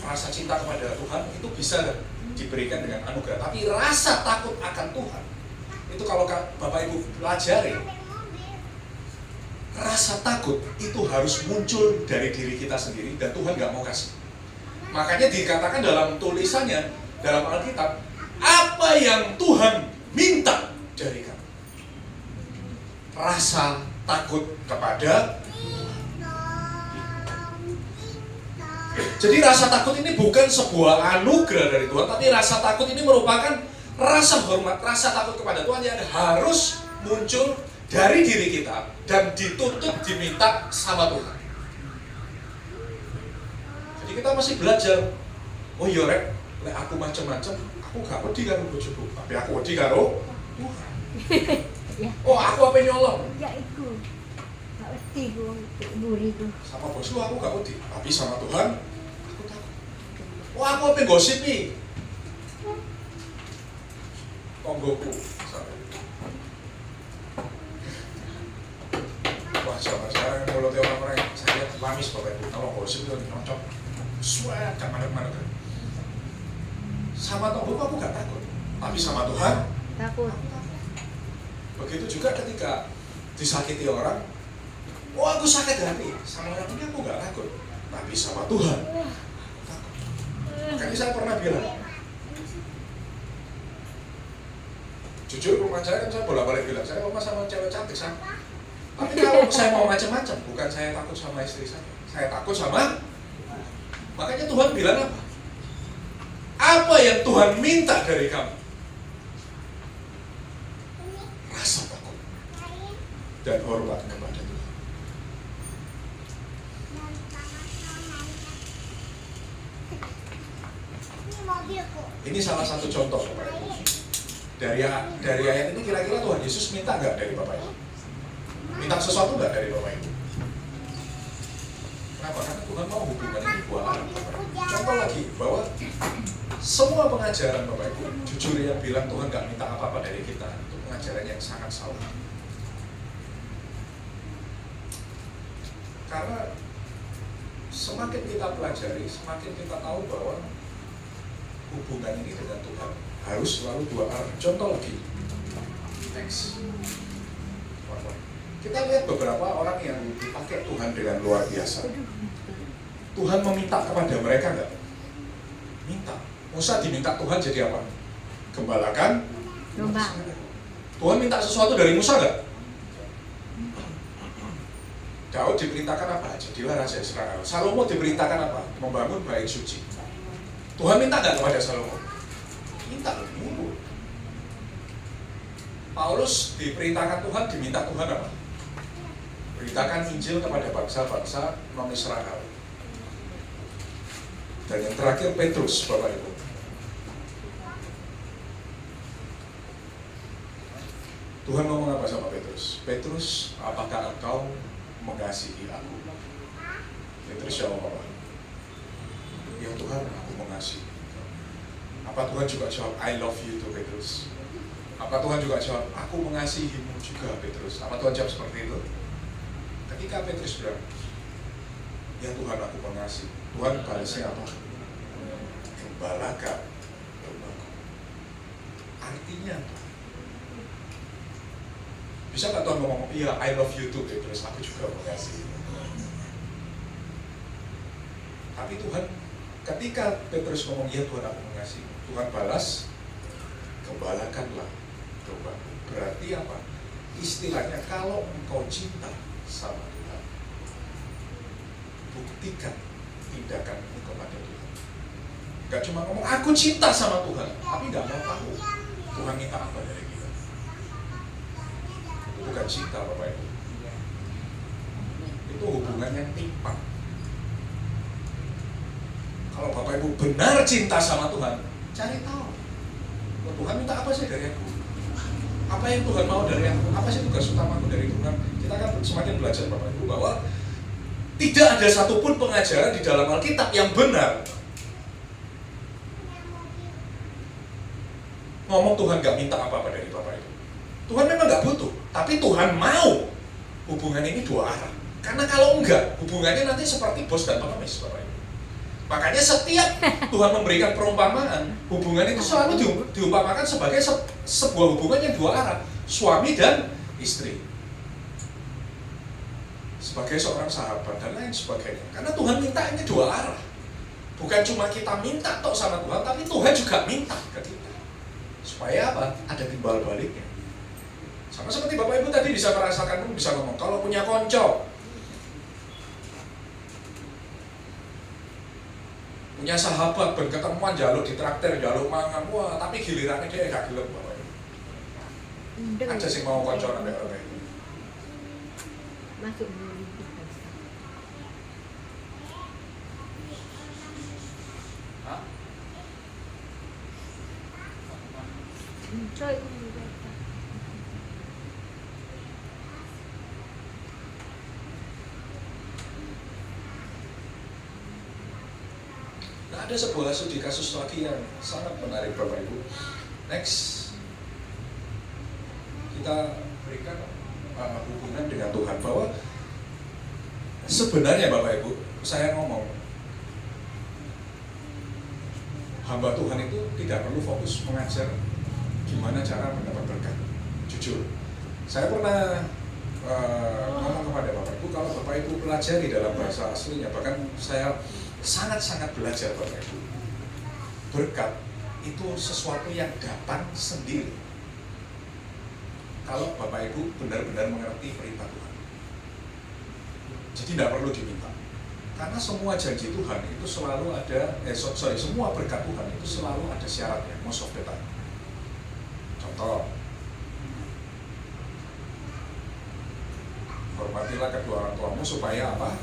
Speaker 4: rasa cinta kepada Tuhan itu bisa diberikan dengan anugerah. Tapi rasa takut akan Tuhan, itu kalau Bapak Ibu pelajari, rasa takut itu harus muncul dari diri kita sendiri dan Tuhan gak mau kasih. Makanya dikatakan dalam tulisannya, dalam Alkitab, apa yang Tuhan minta dari kamu? Rasa takut kepada. Jadi rasa takut ini bukan sebuah anugerah dari Tuhan, tapi rasa takut ini merupakan rasa hormat, rasa takut kepada Tuhan yang harus muncul dari diri kita dan dituntut, diminta sama Tuhan. Jadi kita masih belajar. Oh iya rek, aku macam-macam, aku gak wedi karo bojoku, tapi aku wedi karo Tuhan. Oh aku apa nyolong?
Speaker 2: Ya itu. Gak wedi ku buri ku.
Speaker 4: Sama bosku aku gak wedi, tapi sama Tuhan aku takut. Oh aku apa gosip nih? Tonggoku. Wah sama sekarang mulutnya orang-orang saya lamis Bapak Ibu, kalau gosip itu nyocok. Suara gak mana-mana kan. Sama tonggoku aku gak takut, tapi sama Tuhan
Speaker 2: Takut.
Speaker 4: begitu juga ketika disakiti orang. Oh aku sakit hati, sama orang ini aku gak takut, tapi sama Tuhan aku takut. Makanya saya pernah bilang, jujur rumah saya kan saya bolak-balik bilang, saya rumah sama cewek cantik sama. Tapi kalau saya mau macam-macam, bukan saya takut sama istri saya takut sama. Makanya Tuhan bilang apa? Apa yang Tuhan minta dari kamu? Rasa takut dan hormat kepada Tuhan. Ini salah satu contoh Bapak Ibu. Dari ayat ini kira-kira Tuhan Yesus minta nggak dari Bapak Ibu? Minta sesuatu nggak dari Bapak Ibu? Kenapa? Karena Tuhan mau hubungan ini dua arah. Contoh lagi bahwa semua pengajaran Bapak Ibu, jujur yang bilang Tuhan nggak minta apa-apa dari kita, itu pengajaran yang sangat salah. Karena semakin kita pelajari, semakin kita tahu bahwa hubungan ini dengan Tuhan harus selalu dua arah. Contoh lagi, next. Kita lihat beberapa orang yang dipakai Tuhan dengan luar biasa. Tuhan meminta kepada mereka nggak? Minta. Musa diminta Tuhan jadi apa? Gembalakan
Speaker 2: Domba.
Speaker 4: Tuhan minta sesuatu dari Musa nggak? Daud diperintahkan apa? Jadilah raja Israel. Salomo diperintahkan apa? Membangun bait suci. Tuhan minta nggak kepada Salomo? Minta dulu. Paulus diperintahkan Tuhan, diminta Tuhan apa? Beritakan Injil kepada bangsa-bangsa non-Israel. Dan yang terakhir Petrus, Bapak Ibu. Tuhan ngomong apa sama Petrus? Petrus, apakah engkau mengasihi aku? Petrus jawab apa? Ya Tuhan, aku mengasihi. Apa Tuhan juga jawab, I love you to Petrus? Apa Tuhan juga jawab, aku mengasihimu juga Petrus? Apa Tuhan jawab seperti itu? Ketika Petrus bilang, ya Tuhan aku mengasihi, Tuhan balasnya apa? Gembalakan dombaku. Artinya apa? Bisa nggak Tuhan ngomong, iya I love you too Petrus, aku juga mengasihi. Tapi Tuhan, ketika Petrus ngomong, ya Tuhan aku mengasihi, Tuhan balas, gembalakanlah dombaku. Berarti apa? Istilahnya kalau engkau cinta sama Tuhan, buktikan tindakanmu kepada Tuhan. Gak cuma ngomong, aku cinta sama Tuhan, tapi gak mau tahu Tuhan minta apa dari kita. Itu bukan cinta Bapak Ibu. Itu hubungan yang timpang. Kalau Bapak Ibu benar cinta sama Tuhan, cari tahu. Tuhan minta apa sih dari aku? Apa yang Tuhan mau dari aku? Apa sih tugas utamaku dari Tuhan? Kita kan semakin belajar Bapak Ibu bahwa tidak ada satupun pengajaran di dalam Alkitab yang benar ngomong Tuhan gak minta apa-apa dari Bapak Ibu. Tuhan memang gak butuh, tapi Tuhan mau hubungan ini dua arah. Karena kalau enggak, hubungannya nanti seperti bos dan pengemis, Bapak Ibu. Makanya setiap Tuhan memberikan perumpamaan, hubungan itu selalu diumpamakan sebagai sebuah hubungan yang dua arah, suami dan istri. Sebagai seorang sahabat dan lain sebagainya. Karena Tuhan minta ini dua arah. Bukan cuma kita minta tok sama Tuhan, tapi Tuhan juga minta ke kita. Supaya apa? Ada timbal baliknya. Sama seperti Bapak Ibu tadi bisa merasakan, bisa ngomong, kalau punya konco, punya sahabat, berketemuan jaluk di traktir, jaluk mangan, wah tapi gilirannya dia gak gelem Bapak Ibu. Ada sih mau konco sampai Bapak Ibu.
Speaker 2: Masuk buri kita. Coy,
Speaker 4: Nah, ada sebuah studi kasus lagi yang sangat menarik Bapak Ibu. Next, kita berikan hubungan dengan Tuhan, bahwa sebenarnya Bapak Ibu, saya ngomong, hamba Tuhan itu tidak perlu fokus mengajar gimana cara mendapat berkat. Jujur, saya pernah ngomong kepada Bapak Ibu, kalau Bapak Ibu pelajari dalam bahasa aslinya, bahkan saya sangat-sangat belajar Bapak Ibu, berkat itu sesuatu yang datang sendiri kalau Bapak Ibu benar-benar mengerti perintah Tuhan. Jadi tidak perlu diminta, karena semua janji Tuhan itu selalu ada, semua berkat Tuhan itu selalu ada syaratnya, most of the time. Contoh, hormatilah kedua orang tuamu supaya apa?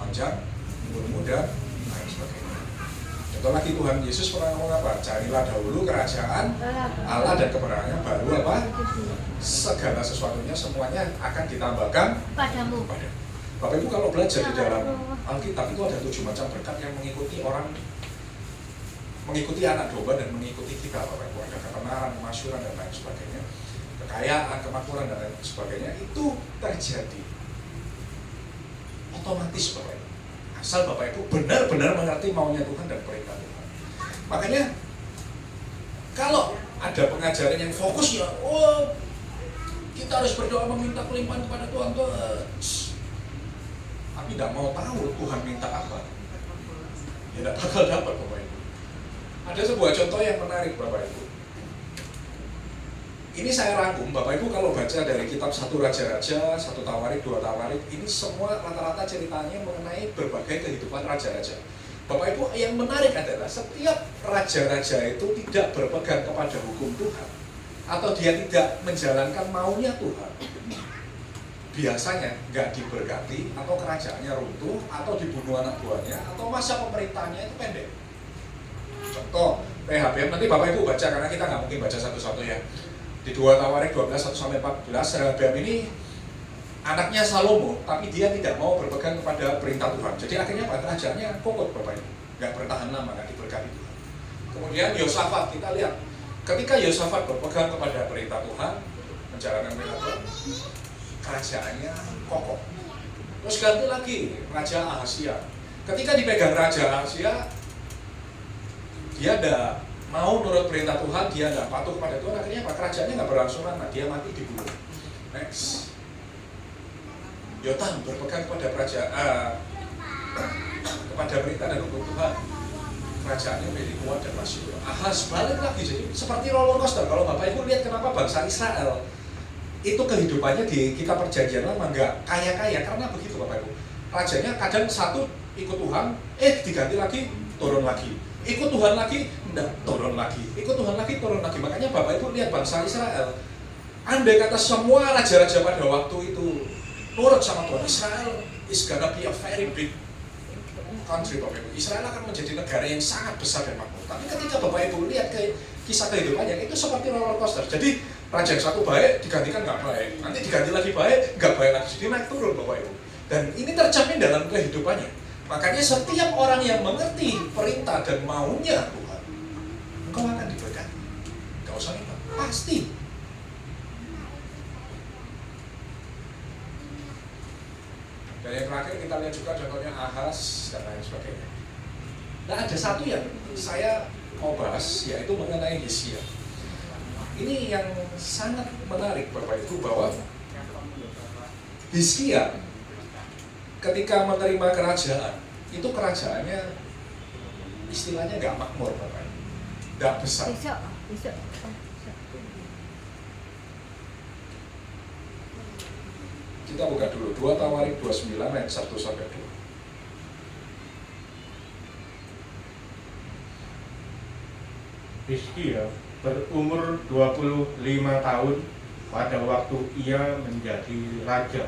Speaker 4: Panjang, umur muda, lain sebagainya. Contoh lagi, Tuhan Yesus pernah ngomong apa? Carilah dahulu kerajaan Allah dan kebenarannya, baru apa? Segala sesuatunya semuanya akan ditambahkan
Speaker 2: padamu.
Speaker 4: Bapak Ibu kalau belajar di dalam Alkitab itu ada 7 macam berkat yang mengikuti orang, mengikuti anak domba dan mengikuti kita Bapak Ibu. Ada ketenaran, kemasyuran dan lain sebagainya, kekayaan, kemakmuran dan lain sebagainya, itu terjadi otomatis Bapak Ibu. Asal Bapak Ibu benar-benar mengerti maunya Tuhan dan perintah Tuhan. Makanya kalau ada pengajaran yang fokus ya, oh kita harus berdoa meminta kelimpahan kepada Tuhan, tapi tidak mau tahu Tuhan minta apa, ya tidak bakal dapat Bapak Ibu. Ada sebuah contoh yang menarik Bapak Ibu. Ini saya rangkum, Bapak Ibu kalau baca dari kitab 1 Raja-Raja, 1 Tawarik, 2 Tawarik, ini semua rata-rata ceritanya mengenai berbagai kehidupan raja-raja. Bapak Ibu, yang menarik adalah setiap raja-raja itu tidak berpegang kepada hukum Tuhan, atau dia tidak menjalankan maunya Tuhan. Biasanya nggak diberkati, atau kerajaannya runtuh, atau dibunuh anak buahnya, atau masa pemerintahnya itu pendek. Contoh, Rehabeam, nanti Bapak Ibu baca, karena kita nggak mungkin baca satu-satu ya. Di 2 Tawarik 12, 1-14, Rehabeam ini anaknya Salomo, tapi dia tidak mau berpegang kepada perintah Tuhan. Jadi akhirnya kerajaannya kokot Bapak Ibu, nggak bertahan lama, nggak diberkati Tuhan. Kemudian Yosafat, kita lihat, ketika Yosafat berpegang kepada perintah Tuhan, menjalankan perintah Tuhan, kerajaannya kokoh. Terus ganti lagi, Raja Ahazia. Ketika dipegang Raja Ahazia, dia ada mau nurut perintah Tuhan, dia nggak patuh kepada Tuhan, akhirnya apa? Kerajaannya nggak berlangsung lama, dia mati dibunuh. Next, Yotam berpegang kepada kepada perintah dan hukum Tuhan, kerajaannya menjadi kuat dan masyhur. Ahaz balik lagi, jadi seperti roller coaster. Kalau Bapak Ibu lihat kenapa bangsa Israel itu kehidupannya di kitab perjanjian lama nggak kaya-kaya, karena begitu Bapak Ibu. Rajanya kadang satu ikut Tuhan, diganti lagi, turun lagi. Ikut Tuhan lagi, turun lagi. Ikut Tuhan lagi, turun lagi. Makanya Bapak Ibu lihat bangsa Israel, andai kata semua raja-raja pada waktu itu nurut sama Tuhan, Israel is gonna be a very big country Bapak Ibu. Israel akan menjadi negara yang sangat besar dan makmur. Tapi ketika Bapak Ibu lihat ke kisah kehidupannya, itu seperti roller coaster. Jadi raja yang satu baik, digantikan nggak baik. Nanti diganti lagi baik, nggak baik lagi. Jadi naik turun Bapak Ibu. Dan ini tercermin dalam kehidupannya. Makanya setiap orang yang mengerti perintah dan maunya Tuhan, engkau akan diberkati. Gak usah minta, pasti. kalian juga contohnya Ahaz dan lain sebagainya. Nah, ada satu yang saya mau bahas, yaitu mengenai Hizkia. Ini yang sangat menarik Bapak Ibu, bahwa Hizkia ketika menerima kerajaan, itu kerajaannya istilahnya nggak makmur Bapak Ibu, nggak besar.
Speaker 2: Besok.
Speaker 4: Kita buka dulu 2 Tawarik 29 ayat 1 sampai 2.
Speaker 5: Hizkia berumur 25 tahun pada waktu ia menjadi raja,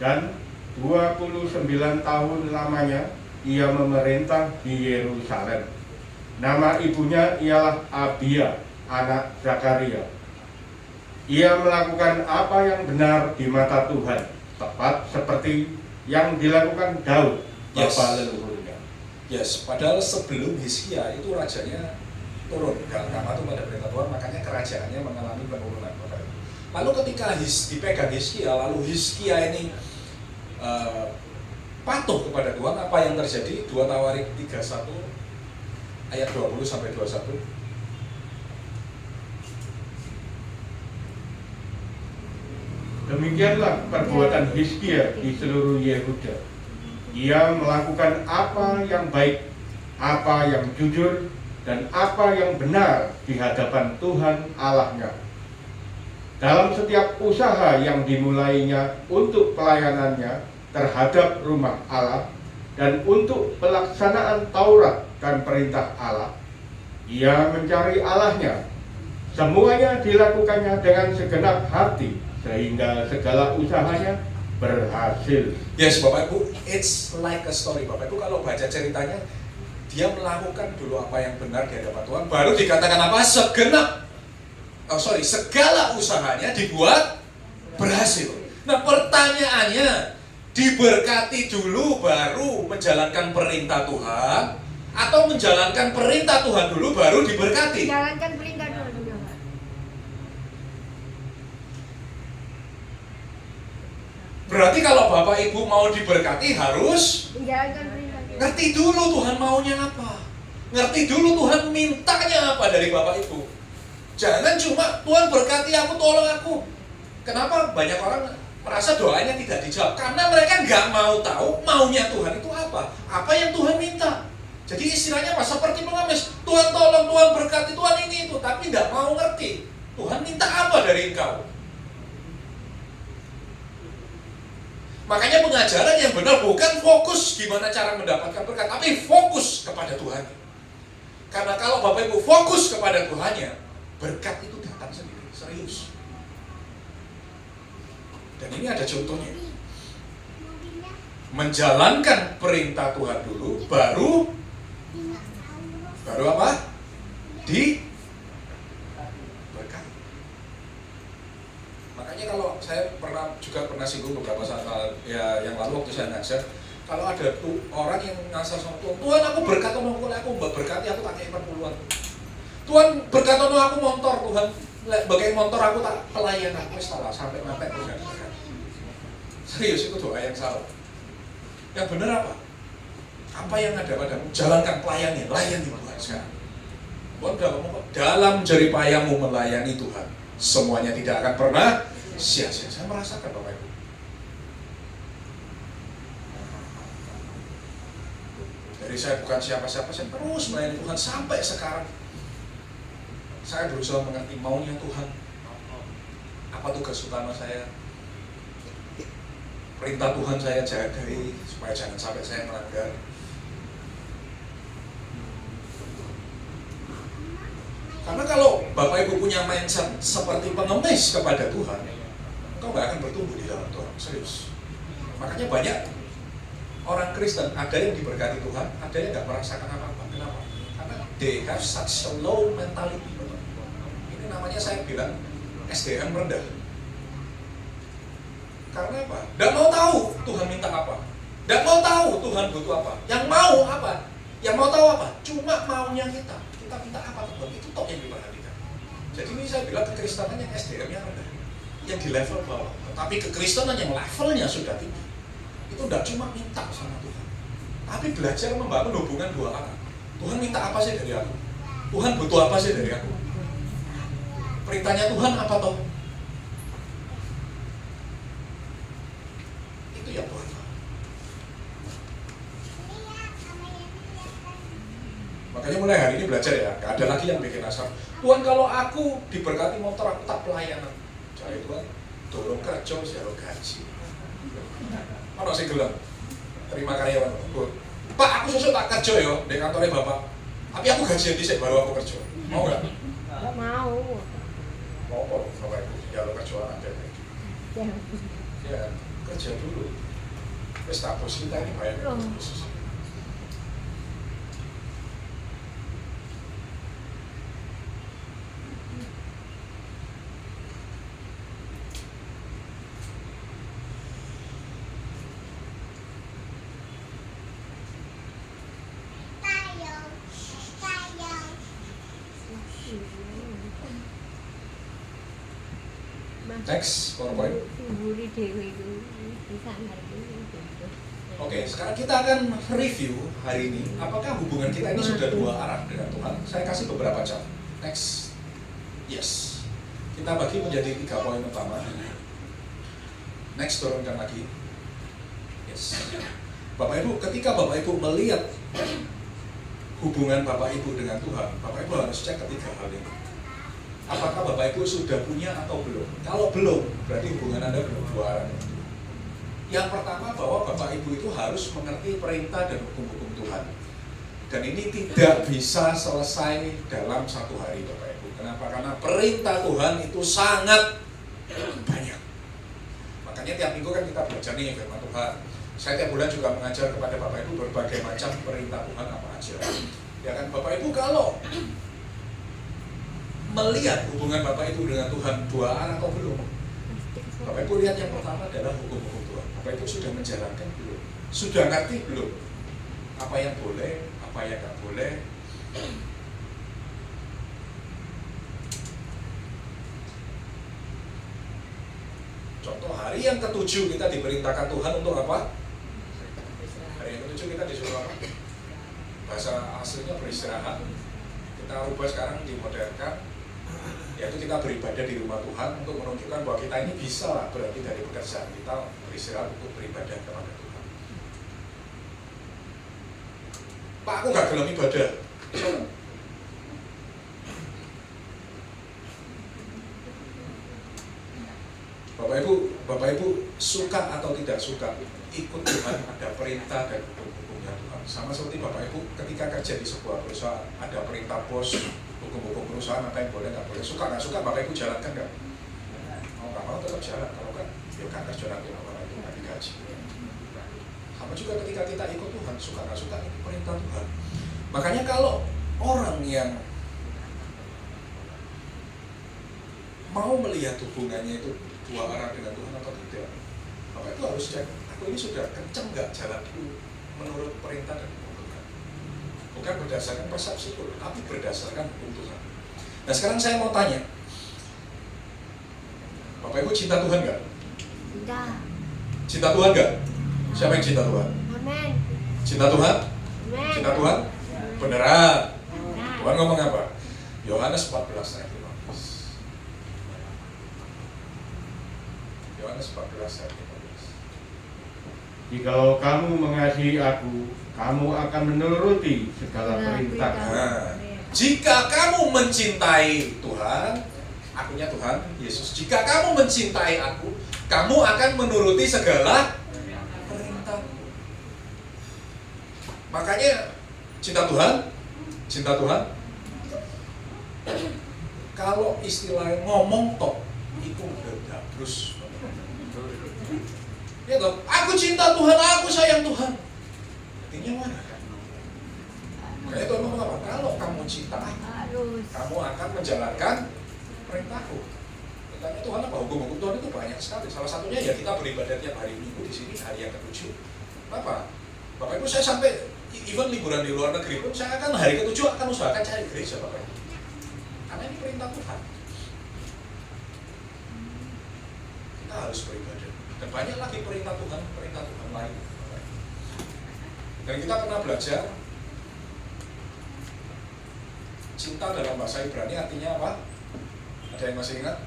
Speaker 5: dan 29 tahun lamanya ia memerintah di Yerusalem. Nama ibunya ialah Abia, anak Zakaria. Ia melakukan apa yang benar di mata Tuhan, tepat seperti yang dilakukan Daud, bapa leluhurnya.
Speaker 4: Yes, padahal sebelum Hizkia itu rajanya turun, gak patuh pada perintah Tuhan, makanya kerajaannya mengalami penurunan. Lalu ketika dipegang Hizkia, lalu Hizkia ini patuh kepada Tuhan, apa yang terjadi? 2 Tawarik 31 ayat 20 sampai 21.
Speaker 5: Demikianlah perbuatan Hizkia di seluruh Yehuda. Ia melakukan apa yang baik, apa yang jujur, dan apa yang benar di hadapan Tuhan Allahnya. Dalam setiap usaha yang dimulainya untuk pelayanannya terhadap rumah Allah dan untuk pelaksanaan Taurat dan perintah Allah, ia mencari Allahnya. Semuanya dilakukannya dengan segenap hati, sehingga segala usahanya berhasil.
Speaker 4: Yes, Bapak Ibu, it's like a story. Bapak Ibu kalau baca ceritanya, dia melakukan dulu apa yang benar di hadapan Tuhan, baru dikatakan apa? Segala usahanya dibuat berhasil. Nah, pertanyaannya, diberkati dulu baru menjalankan perintah Tuhan, atau menjalankan perintah Tuhan dulu baru diberkati?
Speaker 2: Jalankan perintah dulu.
Speaker 4: Berarti kalau Bapak Ibu mau diberkati harus
Speaker 2: Menjalankan perintah dulu.
Speaker 4: ngerti dulu Tuhan maunya apa. Ngerti dulu Tuhan mintanya apa dari Bapak Ibu. Jangan cuma Tuhan berkati aku, tolong aku. Kenapa banyak orang merasa doanya tidak dijawab? Karena mereka nggak mau tahu maunya Tuhan itu apa. Apa yang Tuhan minta. Jadi istilahnya apa? Seperti pengemis. Tuhan tolong, Tuhan berkati, Tuhan ini itu. Tapi nggak mau ngerti. Tuhan minta apa dari engkau? Makanya pengajaran yang benar bukan fokus gimana cara mendapatkan berkat, tapi fokus kepada Tuhan. Karena kalau Bapak Ibu fokus kepada Tuhannya, berkat itu datang sendiri, serius. Dan ini ada contohnya. Menjalankan perintah Tuhan dulu, baru apa? Berkat. Makanya kalau saya pernah singgung beberapa saat yang lalu waktu saya ngajar, kalau ada orang yang ngasal sama Tuhan, Tuhan aku berkat sama aku berkati aku tak kayak 40-an. Tuhan berkat sama aku motor, Tuhan bagai motor aku tak pelayan aku salah sampai mati Tuhan. Serius, itu doa yang salah. Yang benar apa? Apa yang ada padamu? Jalankan pelayannya, layani Tuhan sekarang. Tuhan udah ngomong, dalam jeripayamu melayani Tuhan, semuanya tidak akan pernah sia-sia. Saya merasakan Bapak Ibu. Dari saya bukan siapa-siapa, saya terus melayani Tuhan sampai sekarang. Saya berusaha mengerti maunya Tuhan. Apa tugas utama saya? Perintah Tuhan saya jagai supaya jangan sampai saya melanggar. Karena kalau Bapak Ibu punya mindset seperti pengemis kepada Tuhan, engkau gak akan bertumbuh di dalam Tuhan, serius. Makanya banyak orang Kristen, ada yang diberkati Tuhan, ada yang gak merasakan apa-apa. Kenapa? Karena they have such a low mentality. Ini namanya saya bilang SDM rendah. Karena apa? Gak mau tahu Tuhan minta apa. Gak mau tahu Tuhan butuh apa. Yang mau apa? Yang mau tahu apa? Cuma maunya kita. Kita minta apa Tuhan, itu tok yang diperhatikan. Jadi ini saya bilang kekristenan yang SDM-nya rendah, yang di level bawah. Tapi kekristenan yang levelnya sudah tinggi, itu tidak cuma minta sama Tuhan, tapi belajar membangun hubungan dua arah. Tuhan minta apa sih dari aku? Tuhan butuh apa sih dari aku? Perintahnya Tuhan apa toh? Itu yang Tuhan mau. Makanya mulai hari ini belajar ya, gak ada lagi yang bikin asal. Tuhan kalau aku diberkati motor aku tak pelayanan. Cari Tuhan, dorong kerja secara gaji. Mana sih gelang? Terima karyawan. Pak, aku sesuk tak kerja ya di kantornya Bapak. Tapi aku gajian dhisik baru aku kerja. Mau nggak?
Speaker 2: Nggak mau.
Speaker 4: Mau kok, Bapak Ibu. Ya lo kerja aja. Ya, kerja dulu. Wes tak bos kita ini bayar khusus. Next, PowerPoint. Oke, sekarang kita akan review hari ini apakah hubungan kita ini sudah dua arah dengan Tuhan. Saya kasih beberapa contoh. Next. Yes. Kita bagi menjadi 3 poin utama. Next, turunkan lagi. Yes. Bapak Ibu, ketika Bapak Ibu melihat hubungan Bapak Ibu dengan Tuhan, Bapak Ibu harus cek ketiga hal ini. Apakah Bapak Ibu sudah punya atau belum? Kalau belum, berarti hubungan Anda belum dua arah. Yang pertama, bahwa Bapak Ibu itu harus mengerti perintah dan hukum-hukum Tuhan. Dan ini tidak bisa selesai dalam satu hari, Bapak Ibu. Kenapa? Karena perintah Tuhan itu sangat banyak. Makanya tiap minggu kan kita belajar nih firman Tuhan. Saya tiap bulan juga mengajar kepada Bapak Ibu berbagai macam perintah Tuhan apa aja. Ya kan, Bapak Ibu kalau melihat hubungan Bapak Ibu dengan Tuhan dua arah atau belum? Bapak Ibu lihat yang pertama adalah hukum-hukum Tuhan. Bapak Ibu sudah menjalankan belum? Sudah ngerti belum? Apa yang boleh, apa yang nggak boleh? Contoh, hari yang ke-7 kita diperintahkan Tuhan untuk apa? Hari yang ke-7 kita disuruh apa? Bahasa aslinya beristirahat. Kita rubah sekarang dimodernkan, yaitu kita beribadah di rumah Tuhan untuk menunjukkan bahwa kita ini bisa lah berarti dari pekerjaan kita beristirahat untuk beribadah kepada Tuhan. Pak, aku gak gelem ibadah. Bapak Ibu suka atau tidak suka ikut Tuhan, ada perintah dan hukum-hukumnya Tuhan. Sama seperti Bapak Ibu ketika kerja di sebuah perusahaan, ada perintah bos, hukum-hukum perusahaan, apa yang boleh, nggak boleh. Suka nggak suka, Bapak Ibu jalankan nggak? Mau nggak mau tetap jalan. Kalau kan, ya kan kerja nanti Bapak Ibu nggak digaji. Sama juga ketika kita ikut Tuhan, suka nggak suka itu perintah Tuhan. Makanya kalau orang yang mau melihat hubungannya itu dua arah dengan Tuhan atau tidak, Bapak Ibu harus cek, aku ini sudah kenceng nggak jalanku menurut perintah dan hukum Tuhan. Bukan berdasarkan persepsi, tapi berdasarkan hukum Tuhan. Nah sekarang saya mau tanya, Bapak Ibu cinta Tuhan nggak?
Speaker 2: Cinta.
Speaker 4: Cinta Tuhan nggak? Siapa yang cinta Tuhan?
Speaker 2: Amin.
Speaker 4: Cinta Tuhan?
Speaker 2: Amin.
Speaker 4: Cinta Tuhan? Beneran?
Speaker 2: Benar.
Speaker 4: Tuhan ngomong apa? Yohanes 14 ayat 15. Yohanes 14 ayat 15.
Speaker 5: Jikalau kamu mengasihi aku, kamu akan menuruti segala perintah.
Speaker 4: Nah, jika kamu mencintai Tuhan, akunya Tuhan, Yesus, jika kamu mencintai aku, kamu akan menuruti segala perintah. Makanya cinta Tuhan, cinta Tuhan. Kalau istilahnya ngomong tok, itu udah terus. Ya toh, aku cinta Tuhan, aku sayang Tuhan. Artinya mana kan? Makanya Tuhan ngomong apa? Kalau kamu cinta aku,
Speaker 2: Harus.
Speaker 4: kamu akan menjalankan perintahku. Perintahnya Tuhan apa? Hukum-hukum Tuhan itu banyak sekali. Salah satunya ya kita beribadah tiap hari Minggu di sini hari yang ke-7. Kenapa? Bapak Ibu, saya sampai even liburan di luar negeri pun saya akan hari ke-7 akan usahakan cari gereja, Bapak Ibu. Karena ini perintah Tuhan. Kita harus beribadah. Dan banyak lagi perintah Tuhan lain. Dan kita pernah belajar cinta dalam bahasa Ibrani artinya apa? Ada yang masih ingat?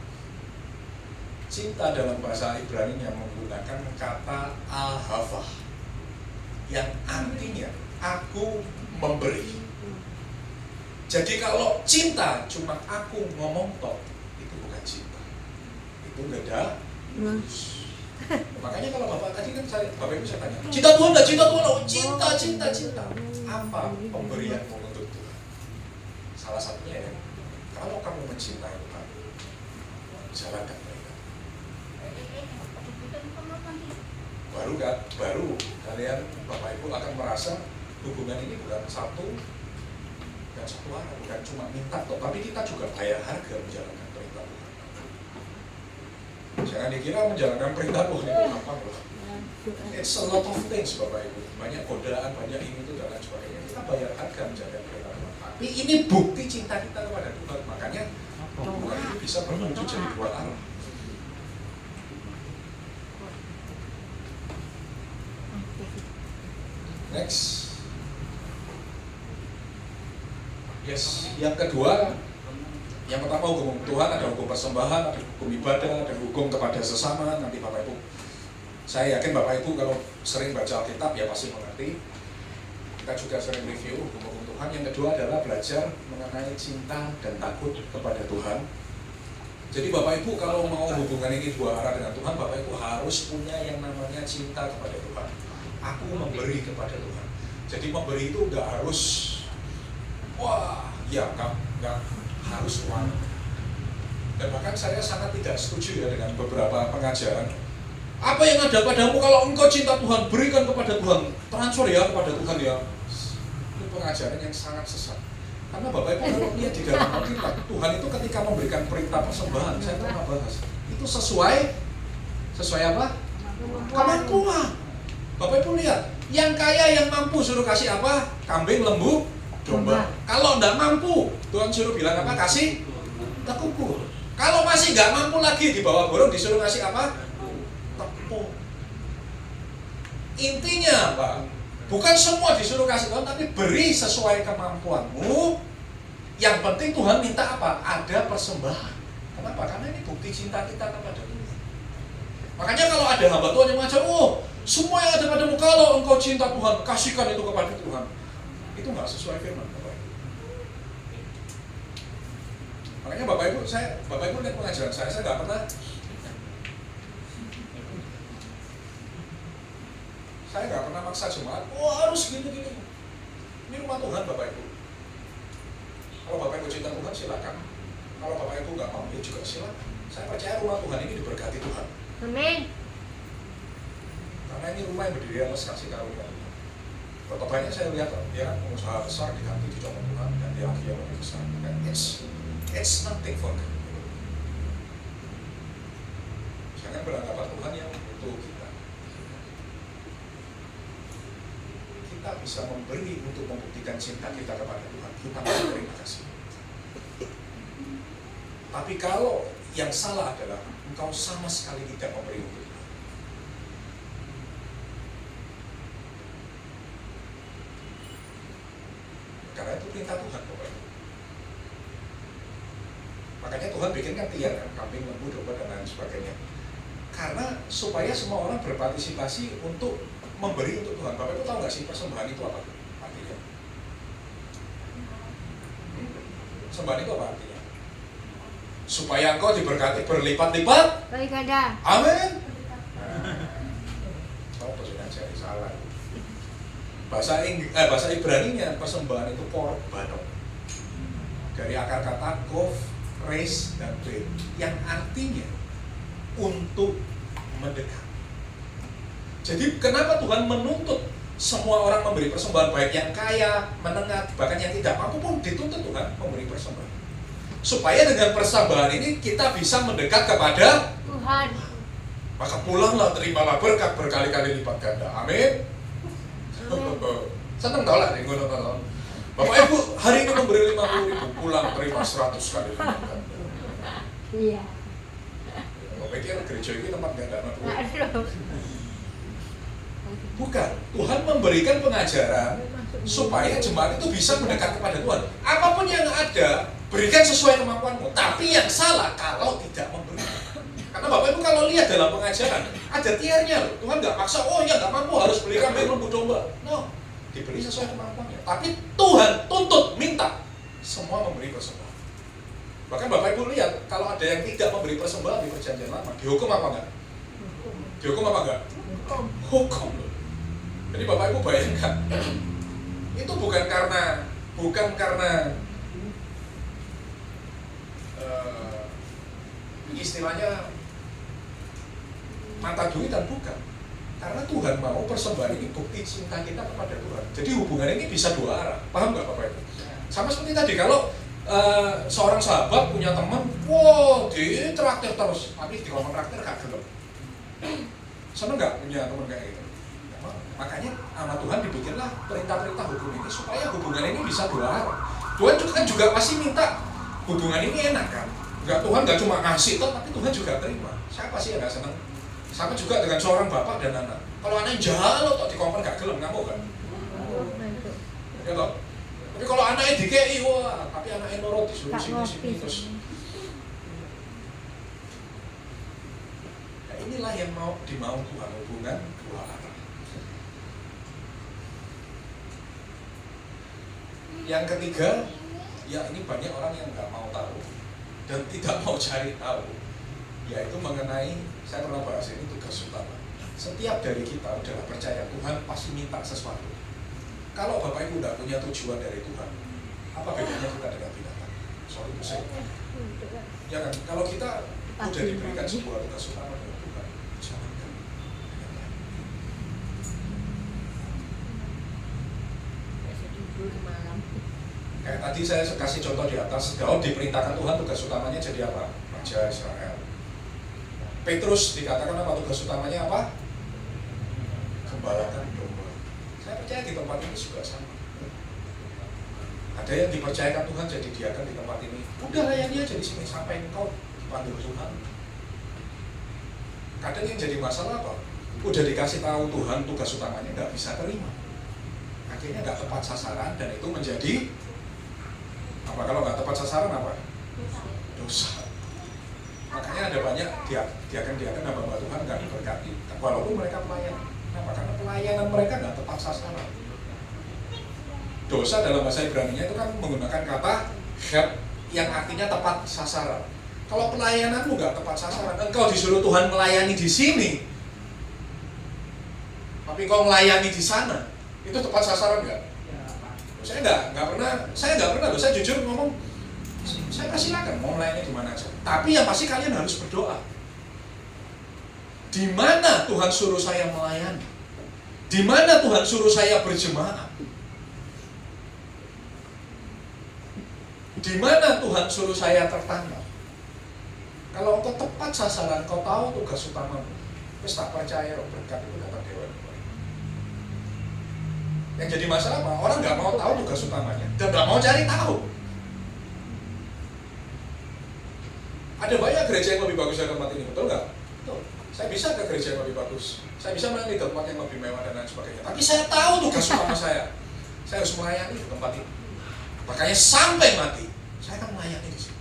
Speaker 4: Cinta dalam bahasa Ibrani yang menggunakan kata al-havah yang artinya aku memberi. Jadi kalau cinta cuma aku ngomong tok, itu bukan cinta. Itu beda. Makanya kalau Bapak tadi kan Bapak Ibu saya tanya, cinta Tuhan enggak cinta Tuhan? Oh, cinta. Apa pemberianmu untuk Tuhan? Salah satunya ya, kalau kamu mencintai Tuhan, jalankan mereka. Baru kalian Bapak Ibu akan merasa hubungan ini bukan satu arah, bukan cuma minta toh, tapi kita juga bayar harga menjalankan perintah Tuhan. Jangan dikira menjalankan perintah Tuhan itu gampang loh. It's a lot of things Bapak Ibu, banyak godaan, banyak ini itu dan lain sebagainya. Kita bayar harga menjalankan perintah Tuhan. Tapi ini bukti cinta kita kepada Tuhan, makanya hubungan itu bisa berlanjut jadi dua arah. Next. Yes, yang kedua, yang pertama hukum Tuhan, ada hukum persembahan, ada hukum ibadah, ada hukum kepada sesama. Nanti Bapak Ibu, saya yakin Bapak Ibu kalau sering baca Alkitab ya pasti mengerti. Kita juga sering review hukum Tuhan. Yang kedua adalah belajar mengenai cinta dan takut kepada Tuhan. Jadi Bapak Ibu kalau mau hubungan ini dua arah dengan Tuhan, Bapak Ibu harus punya yang namanya cinta kepada Tuhan. Aku memberi kepada Tuhan. Jadi memberi itu nggak harus nggak harus uang. Dan bahkan saya sangat tidak setuju ya dengan beberapa pengajaran. Apa yang ada padamu kalau engkau cinta Tuhan, berikan kepada Tuhan, transfer ya kepada Tuhan ya. Itu pengajaran yang sangat sesat. Karena Bapak Ibu kalau lihat di dalam Alkitab, Tuhan itu ketika memberikan perintah persembahan, saya pernah bahas, itu sesuai apa? Kemampuan. Bapak Ibu lihat, yang kaya yang mampu suruh kasih apa? Kambing, lembu, domba. Kalau enggak mampu, Tuhan suruh bilang apa? Kasih tekukur. Kalau masih enggak mampu lagi di bawah borong disuruh kasih apa? Tepung. Intinya apa? Bukan semua disuruh kasih Tuhan, tapi beri sesuai kemampuanmu. Yang penting Tuhan minta apa? Ada persembahan. Kenapa? Karena ini bukti cinta kita kepada Tuhan. Makanya kalau ada hamba Tuhan yang mengajar, semua yang ada padamu kalau engkau cinta Tuhan, kasihkan itu kepada Tuhan. Itu nggak sesuai firman Bapak Ibu. Makanya Bapak Ibu lihat pengajaran saya nggak pernah. Saya nggak pernah maksa jemaat, harus gini. Ini rumah Tuhan Bapak Ibu. Kalau Bapak Ibu cinta Tuhan silakan. Kalau Bapak Ibu nggak mau ya juga silakan. Saya percaya rumah Tuhan ini diberkati Tuhan.
Speaker 2: Amin.
Speaker 4: Karena ini rumah yang berdiri atas kasih karunia. Berapa banyak saya lihat ya pengusaha besar diganti di contoh Tuhan dan dia lagi yang lebih besar. Dan it's nothing for them. Jangan beranggapan Tuhan yang butuh kita. Kita bisa memberi untuk membuktikan cinta kita kepada Tuhan. Kita harus terima kasih. Tapi kalau yang salah adalah engkau sama sekali tidak memberi untuk Tuhan. Karena itu perintah Tuhan Bapak Ibu. Makanya Tuhan bikinkan tiang kan, kambing, lembu, domba dan lain sebagainya. Karena supaya semua orang berpartisipasi untuk memberi untuk Tuhan. Bapak Ibu tahu nggak sih persembahan itu apa artinya? Persembahan itu apa artinya? Supaya engkau diberkati berlipat-lipat.
Speaker 2: Baik ada.
Speaker 4: Amin. Tahu sudah jadi salah. Bahasa Ibraninya persembahan itu korbanot. Dari akar kata kof, res, dan be, yang artinya untuk mendekat. Jadi kenapa Tuhan menuntut semua orang memberi persembahan, baik yang kaya, menengah, bahkan yang tidak mampu pun dituntut Tuhan memberi persembahan. Supaya dengan persembahan ini kita bisa mendekat kepada
Speaker 2: Tuhan.
Speaker 4: Maka pulanglah, terimalah berkat berkali-kali lipat ganda. Amin. Seneng tau lah nih gue nonton. Bapak Ibu hari ini memberi 50.000, pulang terima 100 kali lipat ganda.
Speaker 2: Iya.
Speaker 4: Bapak pikir gereja ini tempat gak ada anak duit.
Speaker 2: Aduh.
Speaker 4: Bukan, Tuhan memberikan pengajaran supaya jemaat itu bisa mendekat kepada Tuhan. Apapun yang ada, berikan sesuai kemampuanmu. Tapi yang salah kalau tidak memberi. Karena Bapak Ibu kalau lihat dalam pengajaran, ada tiarnya loh. Tuhan nggak maksa, oh ya nggak mampu harus beli kambing lembu domba. No, diberi sesuai kemampuannya. Tapi Tuhan tuntut, minta semua memberi persembahan. Bahkan Bapak Ibu lihat, kalau ada yang tidak memberi persembahan di perjanjian lama, dihukum apa enggak? Dihukum apa enggak? Hukum loh. Jadi Bapak Ibu bayangkan, itu bukan karena istilahnya mata duitan, bukan. Karena Tuhan mau persembahan ini bukti cinta kita kepada Tuhan. Jadi hubungan ini bisa dua arah. Paham nggak Bapak Ibu? Sama seperti tadi, kalau seorang sahabat punya teman, wow, dia traktir terus, tapi di ngomong traktir gak gelap. Seneng nggak punya teman kayak gitu? Makanya sama Tuhan dibikinlah perintah-perintah hukum ini supaya hubungan ini bisa dua arah. Tuhan juga pasti minta hubungan ini enak kan? Tuhan nggak cuma ngasih toh, tapi Tuhan juga terima. Siapa sih yang nggak senang? Sama juga dengan seorang bapak dan anak. Kalau anaknya jahat toh dikongkon gak gelem, nggak mau kan? Ya toh. Tapi kalau anaknya dikei, wah, tapi anaknya nurut disuruh sini terus. Nah, inilah yang dimau Tuhan, hubungan dua arah. Yang ketiga, ya ini banyak orang yang nggak mau tahu dan tidak mau cari tahu, yaitu mengenai, saya pernah bahas ini, tugas utama. Setiap dari kita adalah percaya Tuhan pasti minta sesuatu. Kalau Bapak Ibu tidak punya tujuan dari Tuhan, apa bedanya kita dengan binatang? Soal itu saya. Ya kan, kalau kita sudah diberikan sebuah tugas utama dari Tuhan, jalankan. Kayak tadi saya kasih contoh di atas, Daud diperintahkan Tuhan tugas utamanya jadi apa? Raja Israel. Petrus dikatakan apa tugas utamanya apa? Gembalakan domba. Saya percaya di tempat ini juga sama. Ada yang dipercayakan Tuhan jadi diakan di tempat ini. Udah layani aja di sini sampai engkau dipanggil Tuhan. Kadang yang jadi masalah apa? Udah dikasih tahu Tuhan tugas utamanya nggak bisa terima. Akhirnya nggak tepat sasaran dan itu menjadi apa? Kalau nggak tepat sasaran apa? Dosa. Makanya ada banyak diakan hamba Tuhan nggak diberkati, walaupun mereka pelayan. Kenapa? Karena pelayanan mereka nggak tepat sasaran. Dosa dalam bahasa Ibrani-nya itu kan menggunakan kata help yang artinya tepat sasaran. Kalau pelayananmu nggak tepat sasaran, engkau disuruh Tuhan melayani di sini, tapi kau melayani di sana, itu tepat sasaran nggak? Saya nggak pernah loh. Saya jujur ngomong, saya persilakan mau melayani di mana aja. Tapi yang pasti kalian harus berdoa. Di mana Tuhan suruh saya melayani? Di mana Tuhan suruh saya berjemaah? Di mana Tuhan suruh saya tertanam? Kalau engkau tepat sasaran, kau tahu tugas utamamu, terus tak percaya berkat itu datang dewan. Yang jadi masalah apa? Orang nggak mau tahu tugas utamanya dan nggak mau cari tahu. Ada banyak gereja yang lebih bagus dari tempat ini, betul nggak? Betul. Saya bisa ke gereja yang lebih bagus, saya bisa melayani di tempat yang lebih mewah dan lain sebagainya. Tapi saya tahu tugas utama saya harus melayani di tempat ini. Makanya sampai mati, saya akan melayani di sini.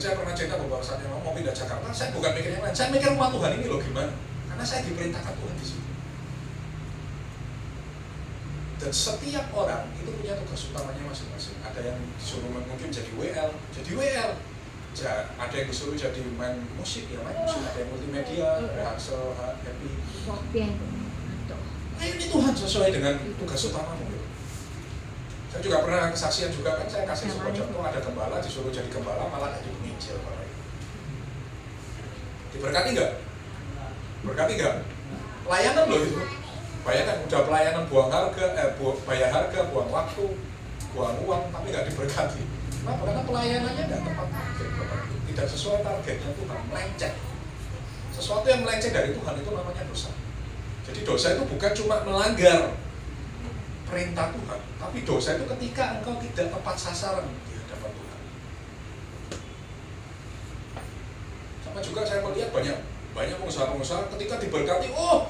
Speaker 4: Saya pernah cerita beberapa saat yang mau pindah Jakarta, saya bukan mikir yang lain, saya mikir rumah Tuhan ini loh gimana. Karena saya diperintahkan Tuhan di sini. Dan setiap orang itu punya tugas utamanya masing-masing. Ada yang disuruh mungkin jadi WL, ada yang disuruh jadi main musik, ya main musik. Ada yang multimedia, rehearsal, happy. Ayo ini Tuhan sesuai dengan tugas utamamu. Saya juga pernah kesaksian juga kan, saya kasih sebuah contoh, ada gembala disuruh jadi gembala malah jadi penginjil. Diberkati nggak? Berkati nggak? Pelayanan loh itu. Bayangkan udah pelayanan bayar harga, buang waktu, buang uang, tapi nggak diberkati. Kenapa? Karena pelayanannya nggak tepat target, tidak sesuai targetnya Tuhan, melenceng. Sesuatu yang melenceng dari Tuhan itu namanya dosa. Jadi dosa itu bukan cuma melanggar perintah Tuhan, tapi dosa itu ketika engkau tidak tepat sasaran di hadapan Tuhan. bangsa ketika diberkati, oh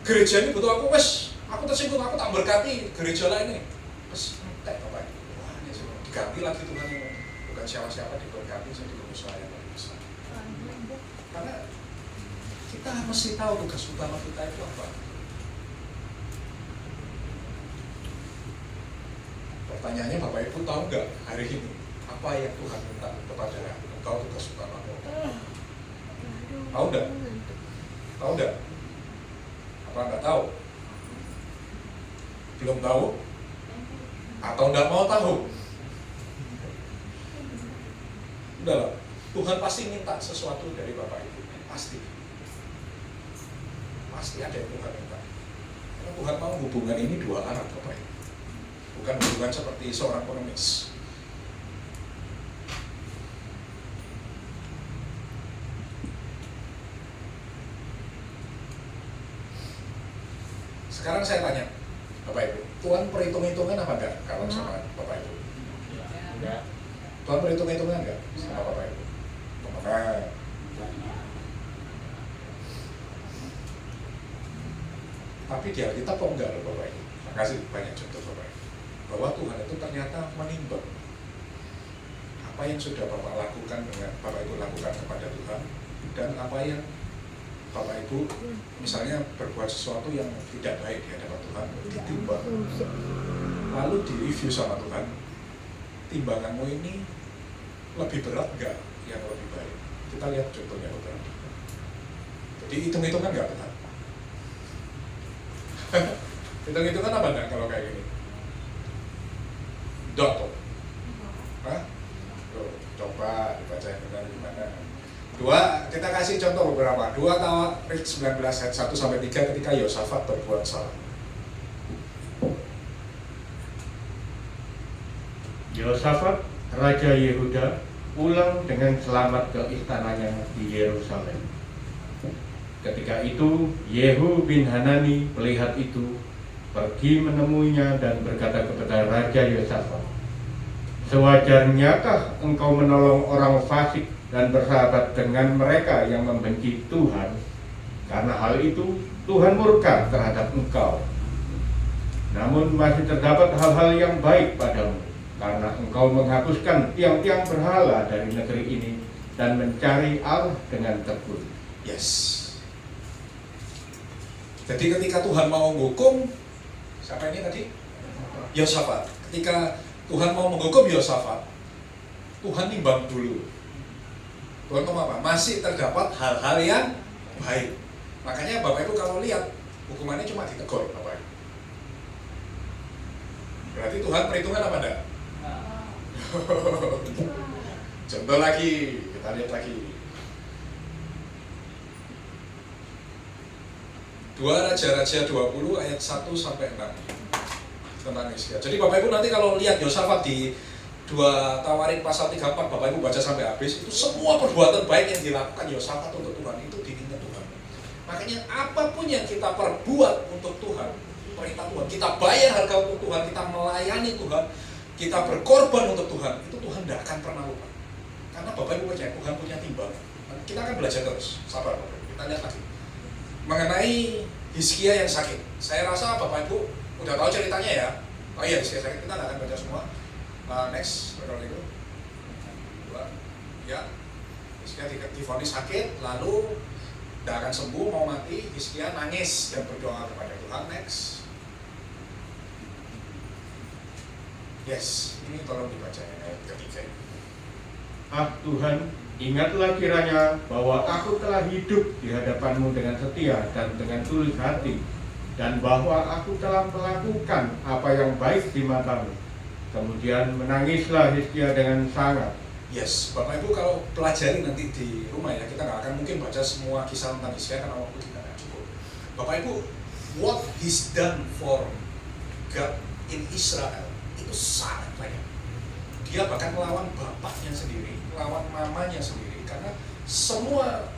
Speaker 4: gereja ini butuh aku, aku tersinggung, aku tak berkati gereja lain ini. Entek Bapak Ibu. Wah, ini diganti lagi Tuhan, bukan siapa-siapa diberkati jadi pengusaha yang lebih besar. Karena kita mesti tahu tugas utama kita itu apa. Pertanyaannya Bapak Ibu tahu nggak hari ini apa yang Tuhan minta kepada engkau tugas utamamu? Tahu nggak? Tahu nggak? Apa nggak tahu? Belum tahu? Atau nggak mau tahu? Udahlah, Tuhan pasti minta sesuatu dari Bapak Ibu. Pasti ada yang Tuhan minta. Karena Tuhan mau hubungan ini dua arah Bapak Ibu. Bukan hubungan seperti seorang pengemis. Sekarang saya tanya, Bapak Ibu, Tuhan perhitung-hitungan apa enggak kalau sama Bapak Ibu? Enggak. Tuhan perhitung-hitungan enggak sama Bapak Ibu? Enggak. Tapi di Alkitab kok enggak loh Bapak Ibu? Makasih banyak contoh Bapak Ibu. Bahwa Tuhan itu ternyata menimbang apa yang sudah Bapak lakukan dengan Bapak Ibu lakukan kepada Tuhan, dan apa yang Bapak Ibu misalnya berbuat sesuatu yang tidak baik di hadapan Tuhan, ditimbang, lalu direview sama Tuhan, timbanganmu ini lebih berat nggak yang lebih baik? Kita lihat contohnya beberapa. Jadi hitung-hitungan nggak Tuhan? Hitung-hitungan apa enggak kalau kayak gini? Dot. Hah? Tuh, coba dibaca yang benar gimana? Kita kasih contoh beberapa. 2 Tawarik 19 ayat 1 sampai 3 ketika Yosafat berbuat salah.
Speaker 5: Yosafat, Raja Yehuda, pulang dengan selamat ke istananya di Yerusalem. Ketika itu, Yehu bin Hanani melihat itu, pergi menemuinya dan berkata kepada Raja Yosafat, "Sewajarnyakah engkau menolong orang fasik dan bersahabat dengan mereka yang membenci Tuhan? Karena hal itu Tuhan murka terhadap engkau. Namun masih terdapat hal-hal yang baik padamu, karena engkau menghapuskan tiang-tiang berhala dari negeri ini dan mencari Allah dengan tekun."
Speaker 4: Yes. Jadi ketika Tuhan mau menghukum, siapa ini tadi? Yosafat. Ketika Tuhan mau menghukum Yosafat, Tuhan nimbang dulu. Tuhan ngomong apa? Masih terdapat hal-hal yang baik. Makanya Bapak Ibu kalau lihat, hukumannya cuma ditegur Bapak Ibu. Berarti Tuhan perhitungan apa enggak? Contoh lagi, kita lihat lagi. 2 Raja-Raja 20 ayat 1 sampai 6 tentang Hizkia. Jadi Bapak Ibu nanti kalau lihat Yosafat di 2 Tawarik pasal 34, Bapak Ibu baca sampai habis, itu semua perbuatan baik yang dilakukan Yosafat untuk Tuhan itu diingat Tuhan. Makanya apapun yang kita perbuat untuk Tuhan, perintah Tuhan, kita bayar harga untuk Tuhan, kita melayani Tuhan, kita berkorban untuk Tuhan, itu Tuhan tidak akan pernah lupa. Karena Bapak Ibu percaya Tuhan punya timbang. Kita akan belajar terus, sabar Bapak Ibu. Kita lihat lagi mengenai Hizkia yang sakit. Saya rasa Bapak Ibu udah tahu ceritanya ya. Oh iya, Hizkia sakit, kita nggak akan baca semua. Next, berapa itu? 2. Ya, Hizkia divonis sakit, lalu tidak akan sembuh, mau mati. Hizkia nangis dan berdoa kepada Tuhan. Next. Yes, ini tolong dibaca ayat ketiga.
Speaker 5: Ah Tuhan, ingatlah kiranya bahwa aku telah hidup di hadapanmu dengan setia dan dengan tulus hati, dan bahwa aku telah melakukan apa yang baik di matamu. Kemudian menangislah Hizkia dengan sangat.
Speaker 4: Yes, Bapak Ibu kalau pelajari nanti di rumah ya, kita nggak akan mungkin baca semua kisah tentang Hizkia karena waktu kita nggak cukup. Bapak Ibu, what he's done for God in Israel itu sangat banyak. Dia bahkan melawan bapaknya sendiri, melawan mamanya sendiri, karena semua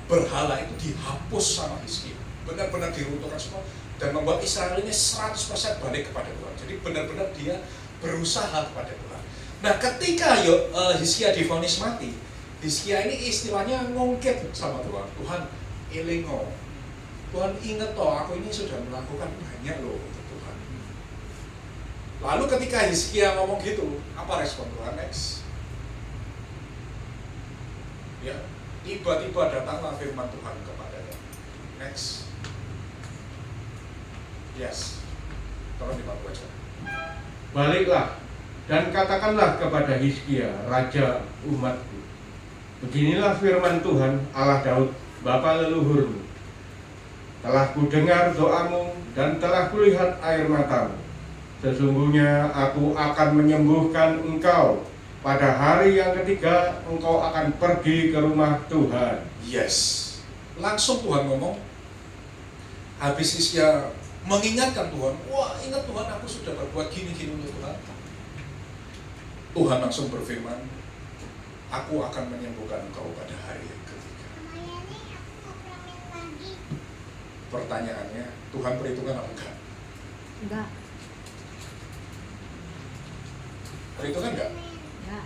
Speaker 4: berhala itu dihapus sama Hizkia, benar-benar diruntuhkan semua, dan membuat Israel ini 100% balik kepada Tuhan. Jadi benar-benar dia berusaha kepada Tuhan. Nah ketika Hizkia divonis mati, Hizkia ini istilahnya ngungkit sama Tuhan. Tuhan, elingo. Tuhan ingat toh, aku ini sudah melakukan banyak loh untuk Tuhan. Lalu ketika Hizkia ngomong gitu, apa respon Tuhan next? Ya, tiba-tiba datanglah firman Tuhan kepadanya. Next. Yes. Tolong dibantu aja.
Speaker 5: Baliklah dan katakanlah kepada Hizkia, raja umatku. Beginilah firman Tuhan Allah Daud, bapa leluhurmu. Telah kudengar doamu dan telah kulihat air matamu. Sesungguhnya aku akan menyembuhkan engkau. Pada hari yang ketiga engkau akan pergi ke rumah Tuhan.
Speaker 4: Yes. Langsung Tuhan ngomong. Habis Hizkia mengingatkan Tuhan, wah ingat Tuhan, aku sudah berbuat gini-gini untuk Tuhan. Tuhan langsung berfirman, aku akan menyembuhkan engkau pada hari yang ketiga. Pertanyaannya, Tuhan perhitungan apa enggak?
Speaker 2: Enggak.
Speaker 4: Perhitungan enggak?
Speaker 2: Enggak.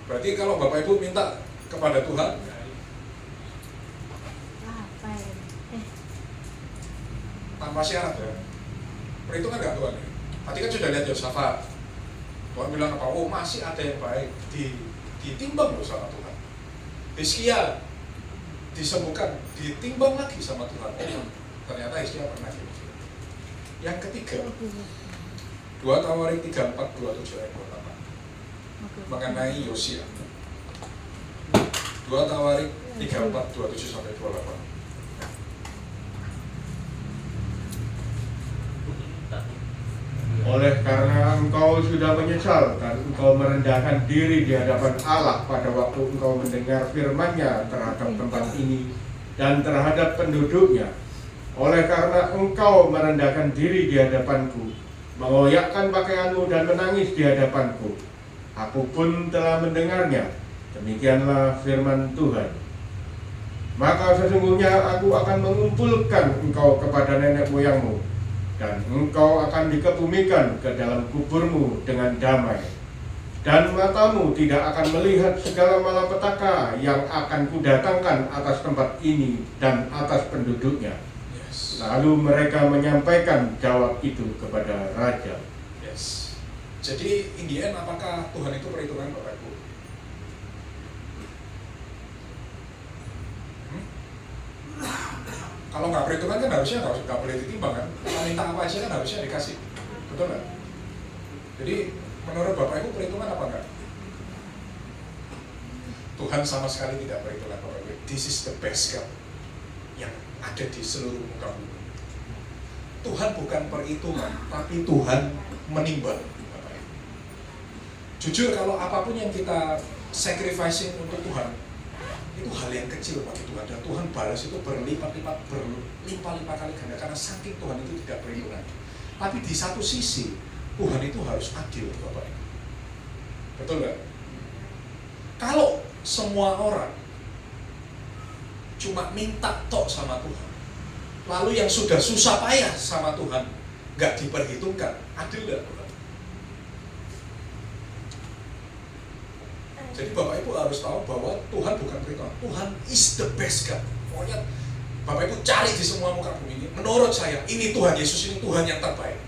Speaker 4: Berarti kalau Bapak Ibu minta kepada Tuhan,
Speaker 2: Apa ya?
Speaker 4: tanpa syarat ya, perhitungan enggak Tuhan? Tadi kan sudah lihat Yosafat, Tuhan bilang apa? Oh masih ada yang baik, ditimbang loh sama Tuhan. Hizkia disembuhkan, ditimbang lagi sama Tuhan. Ternyata Hizkia pernah gitu. Yang ketiga, 2 Tawarik 34, 27 ayat 28 mengenai Yosia. 2 Tawarik 34, 27 sampai 28.
Speaker 5: Oleh karena engkau sudah menyesal dan engkau merendahkan diri di hadapan Allah pada waktu engkau mendengar firman-Nya terhadap tempat ini dan terhadap penduduknya. Oleh karena engkau merendahkan diri di hadapanku, mengoyakkan pakaianmu dan menangis di hadapanku, aku pun telah mendengarnya. Demikianlah firman Tuhan. Maka sesungguhnya aku akan mengumpulkan engkau kepada nenek moyangmu, dan engkau akan dikebumikan ke dalam kuburmu dengan damai. Dan matamu tidak akan melihat segala malapetaka yang akan kudatangkan atas tempat ini dan atas penduduknya.
Speaker 4: Yes.
Speaker 5: Lalu mereka menyampaikan jawab itu kepada raja.
Speaker 4: Yes. Jadi in the end, apakah Tuhan itu perhitungan Bapak Ibu? Kalau nggak perhitungan kan harusnya nggak boleh ditimbang kan? Kita minta apa aja kan harusnya dikasih, betul nggak? Jadi menurut Bapak Ibu perhitungan apa enggak? Tuhan sama sekali tidak perhitungan Bapak Ibu. This is the best God yang ada di seluruh muka bumi. Tuhan bukan perhitungan, tapi Tuhan menimbang Bapak Ibu. Jujur kalau apapun yang kita sacrificing untuk Tuhan, itu hal yang kecil bagi Tuhan, dan Tuhan balas itu berlipat-lipat kali ganda karena saking Tuhan itu tidak perhitungan. Tapi di satu sisi Tuhan itu harus adil Bapak Ibu. Betul nggak? Kalau semua orang cuma minta tok sama Tuhan, lalu yang sudah susah payah sama Tuhan nggak diperhitungkan, adil nggak Tuhan? Jadi Bapak Ibu harus tahu bahwa Tuhan bukan perhitungan. Tuhan is the best God. Pokoknya Bapak Ibu cari di semua muka bumi ini. Menurut saya ini Tuhan Yesus, ini Tuhan yang terbaik.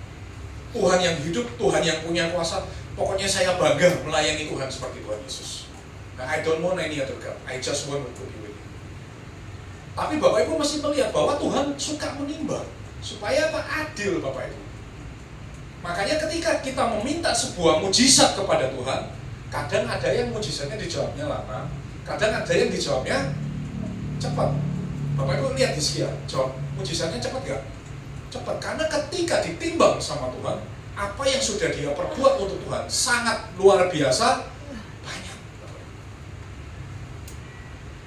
Speaker 4: Tuhan yang hidup, Tuhan yang punya kuasa. Pokoknya saya bangga melayani Tuhan seperti Tuhan Yesus. Nah, I don't want any other God. I just want to be with Him. Tapi Bapak Ibu mesti melihat bahwa Tuhan suka menimbang supaya apa? Adil Bapak Ibu. Makanya ketika kita meminta sebuah mujizat kepada Tuhan, kadang ada yang mujizatnya dijawabnya lama, kadang ada yang dijawabnya cepat. Bapak Ibu lihat Hizkia, jawab mujizatnya cepat gak? Cepat, karena ketika ditimbang sama Tuhan, apa yang sudah dia perbuat untuk Tuhan sangat luar biasa banyak.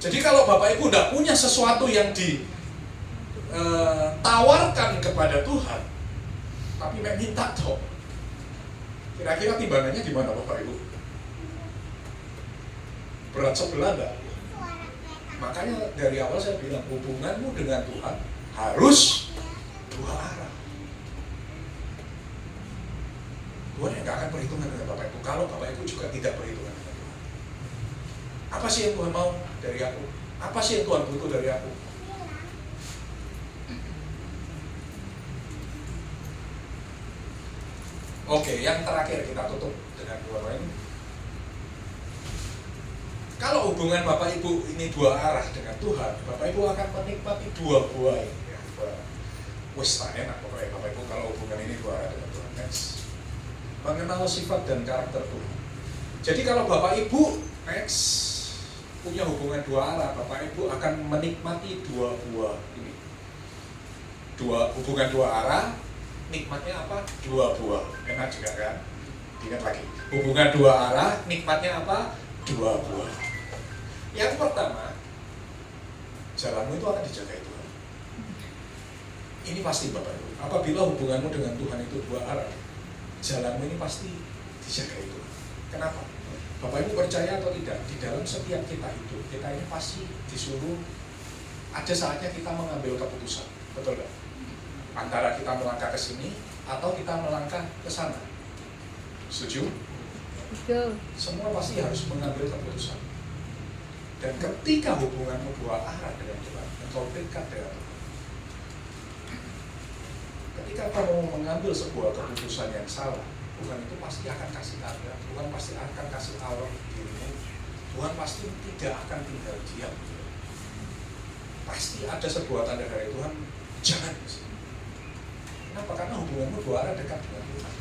Speaker 4: Jadi kalau Bapak Ibu tidak punya sesuatu yang ditawarkan kepada Tuhan, tapi minta toh, kira-kira timbangannya gimana Bapak Ibu? Berat sebelah enggak? Makanya dari awal saya bilang hubunganmu dengan Tuhan harus dua arah. Tuhan yang gak akan perhitungan dengan Bapak Ibu kalau Bapak Ibu juga tidak perhitungan dengan Tuhan. Apa sih yang Tuhan mau dari aku? Apa sih yang Tuhan butuh dari aku? Oke, yang terakhir kita tutup dengan dua poin. Kalau hubungan Bapak Ibu ini dua arah dengan Tuhan, Bapak Ibu akan menikmati dua buah ini. Wis tak enak pokoknya Bapak Ibu kalau hubungan ini dua arah dengan Tuhan. Next, mengenal sifat dan karakter Tuhan. Jadi kalau Bapak Ibu next punya hubungan dua arah, Bapak Ibu akan menikmati dua buah ini. Hubungan dua arah, nikmatnya apa? Dua buah. Enak juga kan? Ingat lagi. Hubungan dua arah, nikmatnya apa? Dua buah. Yang pertama, jalanmu itu akan dijaga Tuhan. Ini pasti Bapak Ibu. Apabila hubunganmu dengan Tuhan itu dua arah, jalanmu ini pasti dijaga Tuhan. Kenapa? Bapak Ibu percaya atau tidak, di dalam setiap kita hidup, kita ini pasti disuruh ada saatnya kita mengambil keputusan. Betul nggak? Antara kita melangkah ke sini atau kita melangkah ke sana. Setuju?
Speaker 2: Betul.
Speaker 4: Semua pasti harus mengambil keputusan. Dan ketika hubunganmu dua arah dengan Tuhan, engkau dekat dengan Tuhan. Ketika kamu mengambil sebuah keputusan yang salah, Tuhan itu pasti akan kasih tanda, Tuhan pasti akan kasih alarm dirimu. Tuhan pasti tidak akan tinggal diam. Pasti ada sebuah tanda dari Tuhan, jangan ke sini. Kenapa? Karena hubunganmu dua arah dekat dengan Tuhan.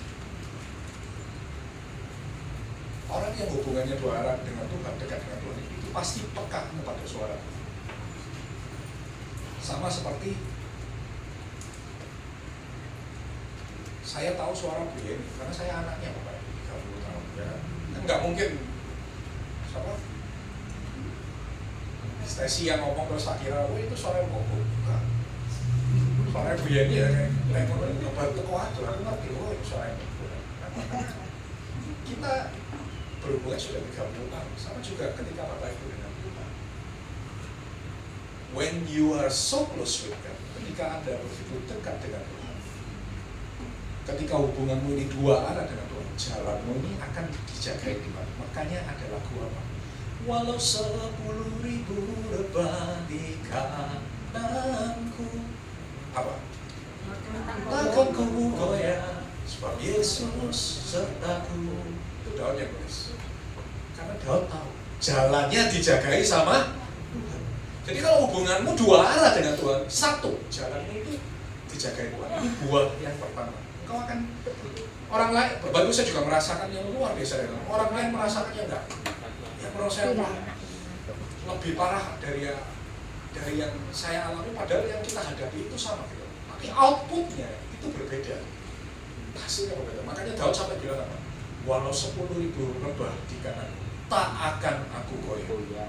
Speaker 4: Orang yang hubungannya dua arah dengan Tuhan, dekat dengan Tuhan, itu pasti peka kepada suara. Sama seperti saya tahu suara Bu Yeni, karena saya anaknya Bapak 30 tahun. Ya. Kan nggak mungkin siapa? Stacy yang ngomong terus tak kira, oh itu suara Bu. Bukan. Suara Bu Yeni ya, kayak ngebar teko aja, aku ngerti, oh itu suara Bu. Kita berhubungan sudah 30 tahun, sama juga ketika Bapak Ibu dengan Tuhan. When you are so close with God, ketika Anda begitu dekat dengan Tuhan, ketika hubunganmu ini dua arah dengan Tuhan, jalanmu ini akan dijaga Tuhan. Makanya ada lagu apa? Walau 10.000 lebah di kananku, apa? Takkan ku goyah, sebab Yesus sertaku. Itu Daud yang nulis. Karena Daud tahu jalannya dijagai sama Tuhan. Jadi kalau hubunganmu dua arah dengan Tuhan, satu, jalanmu itu dijagai Tuhan. Ini buah yang pertama. Engkau akan orang lain, Bapak Ibu saya juga merasakan yang luar biasa. Orang lain merasakannya enggak. Yang menurut saya lebih parah dari yang saya alami, padahal yang kita hadapi itu sama gitu. Tapi outputnya itu berbeda. Hasilnya berbeda. Makanya Daud sampai bilang apa? Walau 10.000 lebah di kanan, tak akan aku goyah.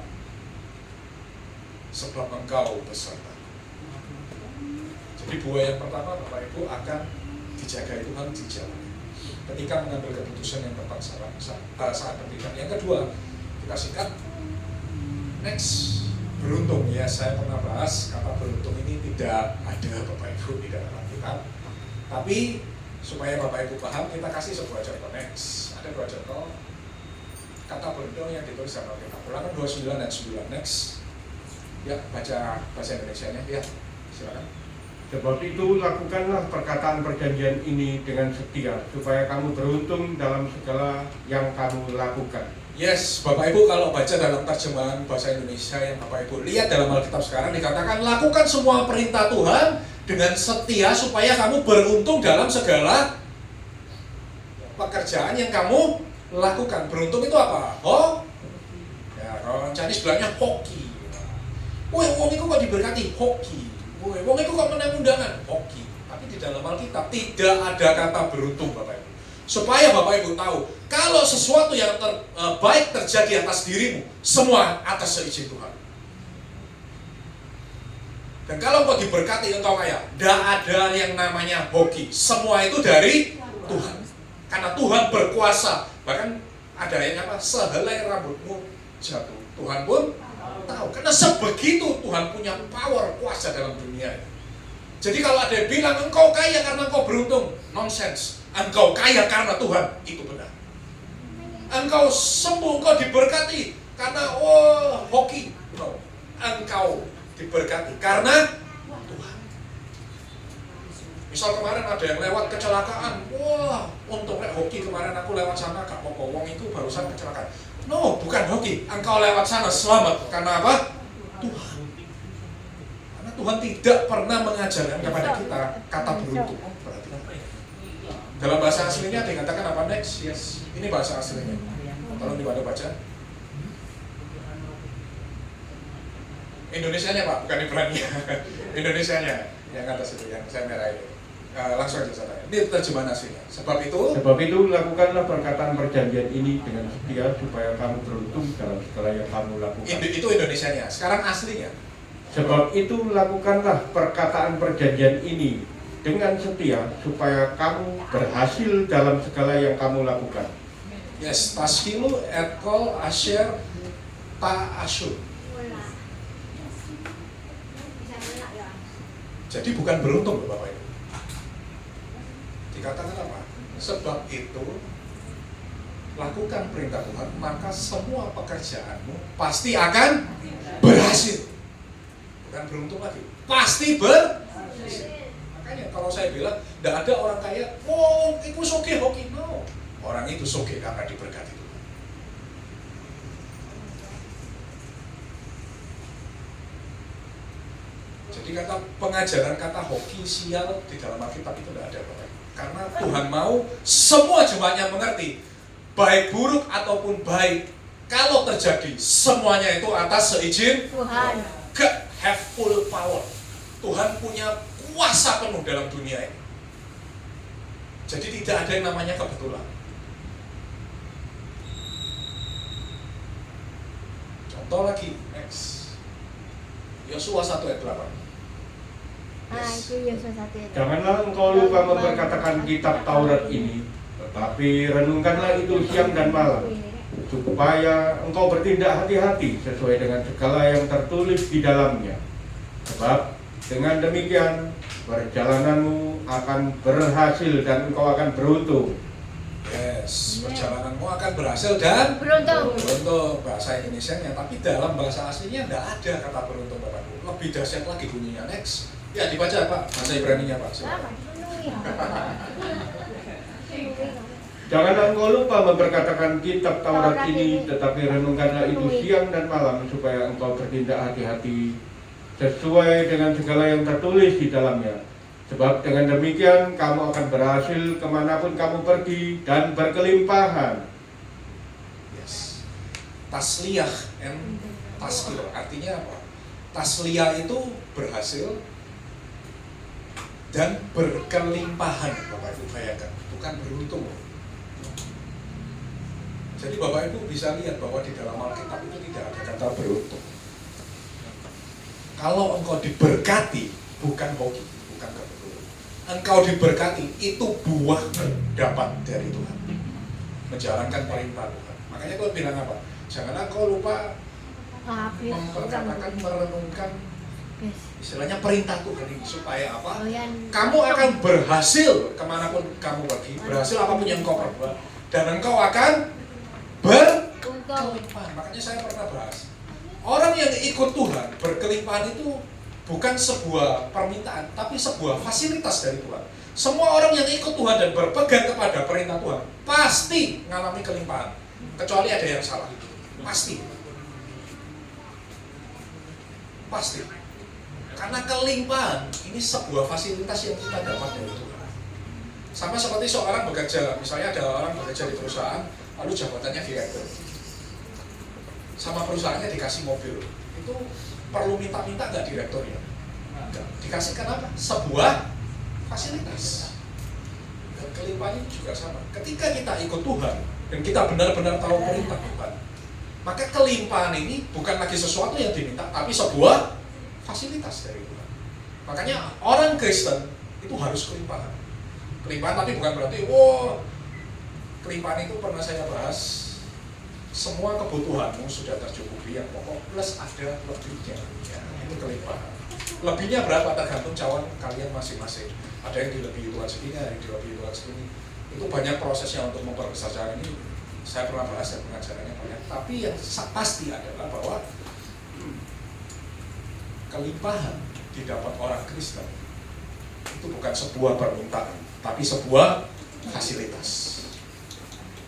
Speaker 4: Sebab engkau beserta. Jadi buah yang pertama Bapak Ibu akan dijaga Tuhan di jalan. Ketika mengambil keputusan yang tepat saat penting. Yang kedua, kita singkat. Next, beruntung ya. Saya pernah bahas kata beruntung ini tidak ada Bapak Ibu di dalam Alkitab. Tapi supaya Bapak Ibu paham, kita kasih sebuah contoh. Next, ada dua contoh kata beruntung yang ditulis dalam Alkitab. Ulangan 29 dan 9. Next, ya baca bahasa Indonesianya. Ya, silakan.
Speaker 5: Sebab itu lakukanlah perkataan perjanjian ini dengan setia, supaya kamu beruntung dalam segala yang kamu lakukan.
Speaker 4: Yes, Bapak Ibu kalau baca dalam terjemahan bahasa Indonesia yang Bapak Ibu lihat dalam Alkitab sekarang dikatakan lakukan semua perintah Tuhan dengan setia supaya kamu beruntung dalam segala pekerjaan yang kamu lakukan. Beruntung itu apa? Oh, ya kalau Chinese bilangnya hoki. Woi, wong itu kok diberkati? Hoki. Wong itu kok menang undangan? Hoki. Tapi di dalam Alkitab tidak ada kata beruntung Bapak Ibu. Supaya Bapak Ibu tahu, kalau sesuatu yang baik terjadi atas dirimu, semua atas seizin Tuhan. Dan kalau engkau diberkati engkau kaya, tidak ada yang namanya hoki. Semua itu dari Tuhan. Karena Tuhan berkuasa. Bahkan ada yang apa? Sehelai rambutmu jatuh, Tuhan pun tahu. Karena sebegitu Tuhan punya power, kuasa dalam dunia ini. Jadi kalau ada yang bilang engkau kaya karena engkau beruntung, nonsense. Engkau kaya karena Tuhan, itu benar. Engkau sembuh, engkau diberkati, karena hoki. No. Engkau diberkati karena Tuhan. Misal kemarin ada yang lewat kecelakaan, wah untung hoki kemarin aku lewat sana gak apa-apa, wong itu barusan kecelakaan. No, bukan hoki, engkau lewat sana selamat, karena apa? Tuhan. Karena Tuhan tidak pernah mengajarkan kepada kita kata beruntung. Berarti apa ya? Dalam bahasa aslinya dikatakan apa next? Yes, ini bahasa aslinya. Tolong dibantu baca. Indonesianya Pak, bukan Ibrani. Indonesianya yang atas itu, yang saya merah itu. Langsung aja saudara. Ini terjemahan aslinya. Sebab itu
Speaker 5: lakukanlah perkataan perjanjian ini dengan setia supaya kamu beruntung dalam segala yang kamu lakukan.
Speaker 4: Itu Indonesianya. Sekarang aslinya.
Speaker 5: Sebab itu lakukanlah perkataan perjanjian ini dengan setia supaya kamu berhasil dalam segala yang kamu lakukan.
Speaker 4: Yes, tasfilu etkol asher ta asyur. Jadi bukan beruntung loh Bapak Ibu. Dikatakan apa? Sebab itu lakukan perintah Tuhan, maka semua pekerjaanmu pasti akan berhasil. Bukan beruntung lagi, pasti berhasil. Makanya kalau saya bilang, tidak ada orang kaya, itu soge hoki. No, orang itu soge karena diberkati Tuhan. Jadi kata pengajaran kata hoki, sial di dalam Alkitab itu tidak ada Bapak. Karena Tuhan mau semua jemaatnya mengerti, baik buruk ataupun baik, kalau terjadi semuanya itu atas seizin
Speaker 2: Tuhan.
Speaker 4: God have full power. Tuhan punya kuasa penuh dalam dunia ini. Jadi tidak ada yang namanya kebetulan. Contoh lagi, next. Yosua 1 ayat 8.
Speaker 2: Itu Yesus satu itu.
Speaker 5: Janganlah engkau lupa memperkatakan kitab Taurat ini, tetapi renungkanlah itu siang dan malam, supaya engkau bertindak hati-hati sesuai dengan segala yang tertulis di dalamnya. Sebab dengan demikian perjalananmu akan berhasil dan engkau akan beruntung.
Speaker 4: Yes, perjalananmu akan berhasil dan
Speaker 2: Beruntung.
Speaker 4: beruntung bahasa Indonesianya, tapi dalam bahasa aslinya tidak ada kata beruntung Bapak Ibu. Lebih dahsyat lagi bunyinya. Next. Ya dibaca Pak, bahasa Ibraninya Pak.
Speaker 5: Janganlah engkau lupa memperkatakan kitab Taurat ini, tetapi renungkanlah itu siang dan malam, supaya engkau bertindak hati-hati sesuai dengan segala yang tertulis di dalamnya. Sebab dengan demikian kamu akan berhasil kemanapun kamu pergi dan berkelimpahan.
Speaker 4: Yes. Tasliyah and taskil artinya apa? Tasliyah itu berhasil dan berkelimpahan. Bapak Ibu bayangkan, bukan beruntung. Jadi Bapak Ibu bisa lihat bahwa di dalam Alkitab itu tidak ada kata beruntung. Kalau engkau diberkati, bukan hoki, bukan kebetulan. Engkau diberkati, itu buah dapat dari Tuhan. Menjalankan perintah Tuhan. Makanya Tuhan bilang apa? Janganlah engkau lupa memperkatakan, merenungkan istilahnya perintah Tuhan ini, supaya apa? Kamu akan berhasil kemanapun kamu pergi, berhasil apapun yang engkau perbuat, dan engkau akan berkelimpahan. Makanya saya pernah bahas, orang yang ikut Tuhan berkelimpahan itu bukan sebuah permintaan, tapi sebuah fasilitas dari Tuhan. Semua orang yang ikut Tuhan dan berpegang kepada perintah Tuhan pasti mengalami kelimpahan, kecuali ada yang salah. Pasti. Karena kelimpahan ini sebuah fasilitas yang kita dapat dari Tuhan. Sama seperti seorang bekerja, misalnya ada orang bekerja di perusahaan, lalu jabatannya direktur. Sama perusahaannya dikasih mobil, itu perlu minta-minta nggak direkturnya? Enggak. Dikasih kenapa? Sebuah fasilitas. Dan kelimpahan ini juga sama. Ketika kita ikut Tuhan dan kita benar-benar tahu perintah Tuhan, maka kelimpahan ini bukan lagi sesuatu yang diminta, tapi sebuah fasilitas dari Tuhan. Makanya orang Kristen itu harus kelimpahan. Kelimpahan tapi bukan berarti, kelimpahan itu pernah saya bahas, semua kebutuhanmu sudah tercukupi, yang pokok plus ada lebihnya. Ya, itu kelimpahan. Lebihnya berapa tergantung cawan kalian masing-masing. Ada yang dilebihi Tuhan segini, ada yang dilebihi Tuhan segini. Itu banyak prosesnya untuk memperbesar cawan ini. Saya pernah bahas dan pengajarannya banyak, tapi yang pasti adalah bahwa kelimpahan didapat orang Kristen itu bukan sebuah permintaan, tapi sebuah fasilitas.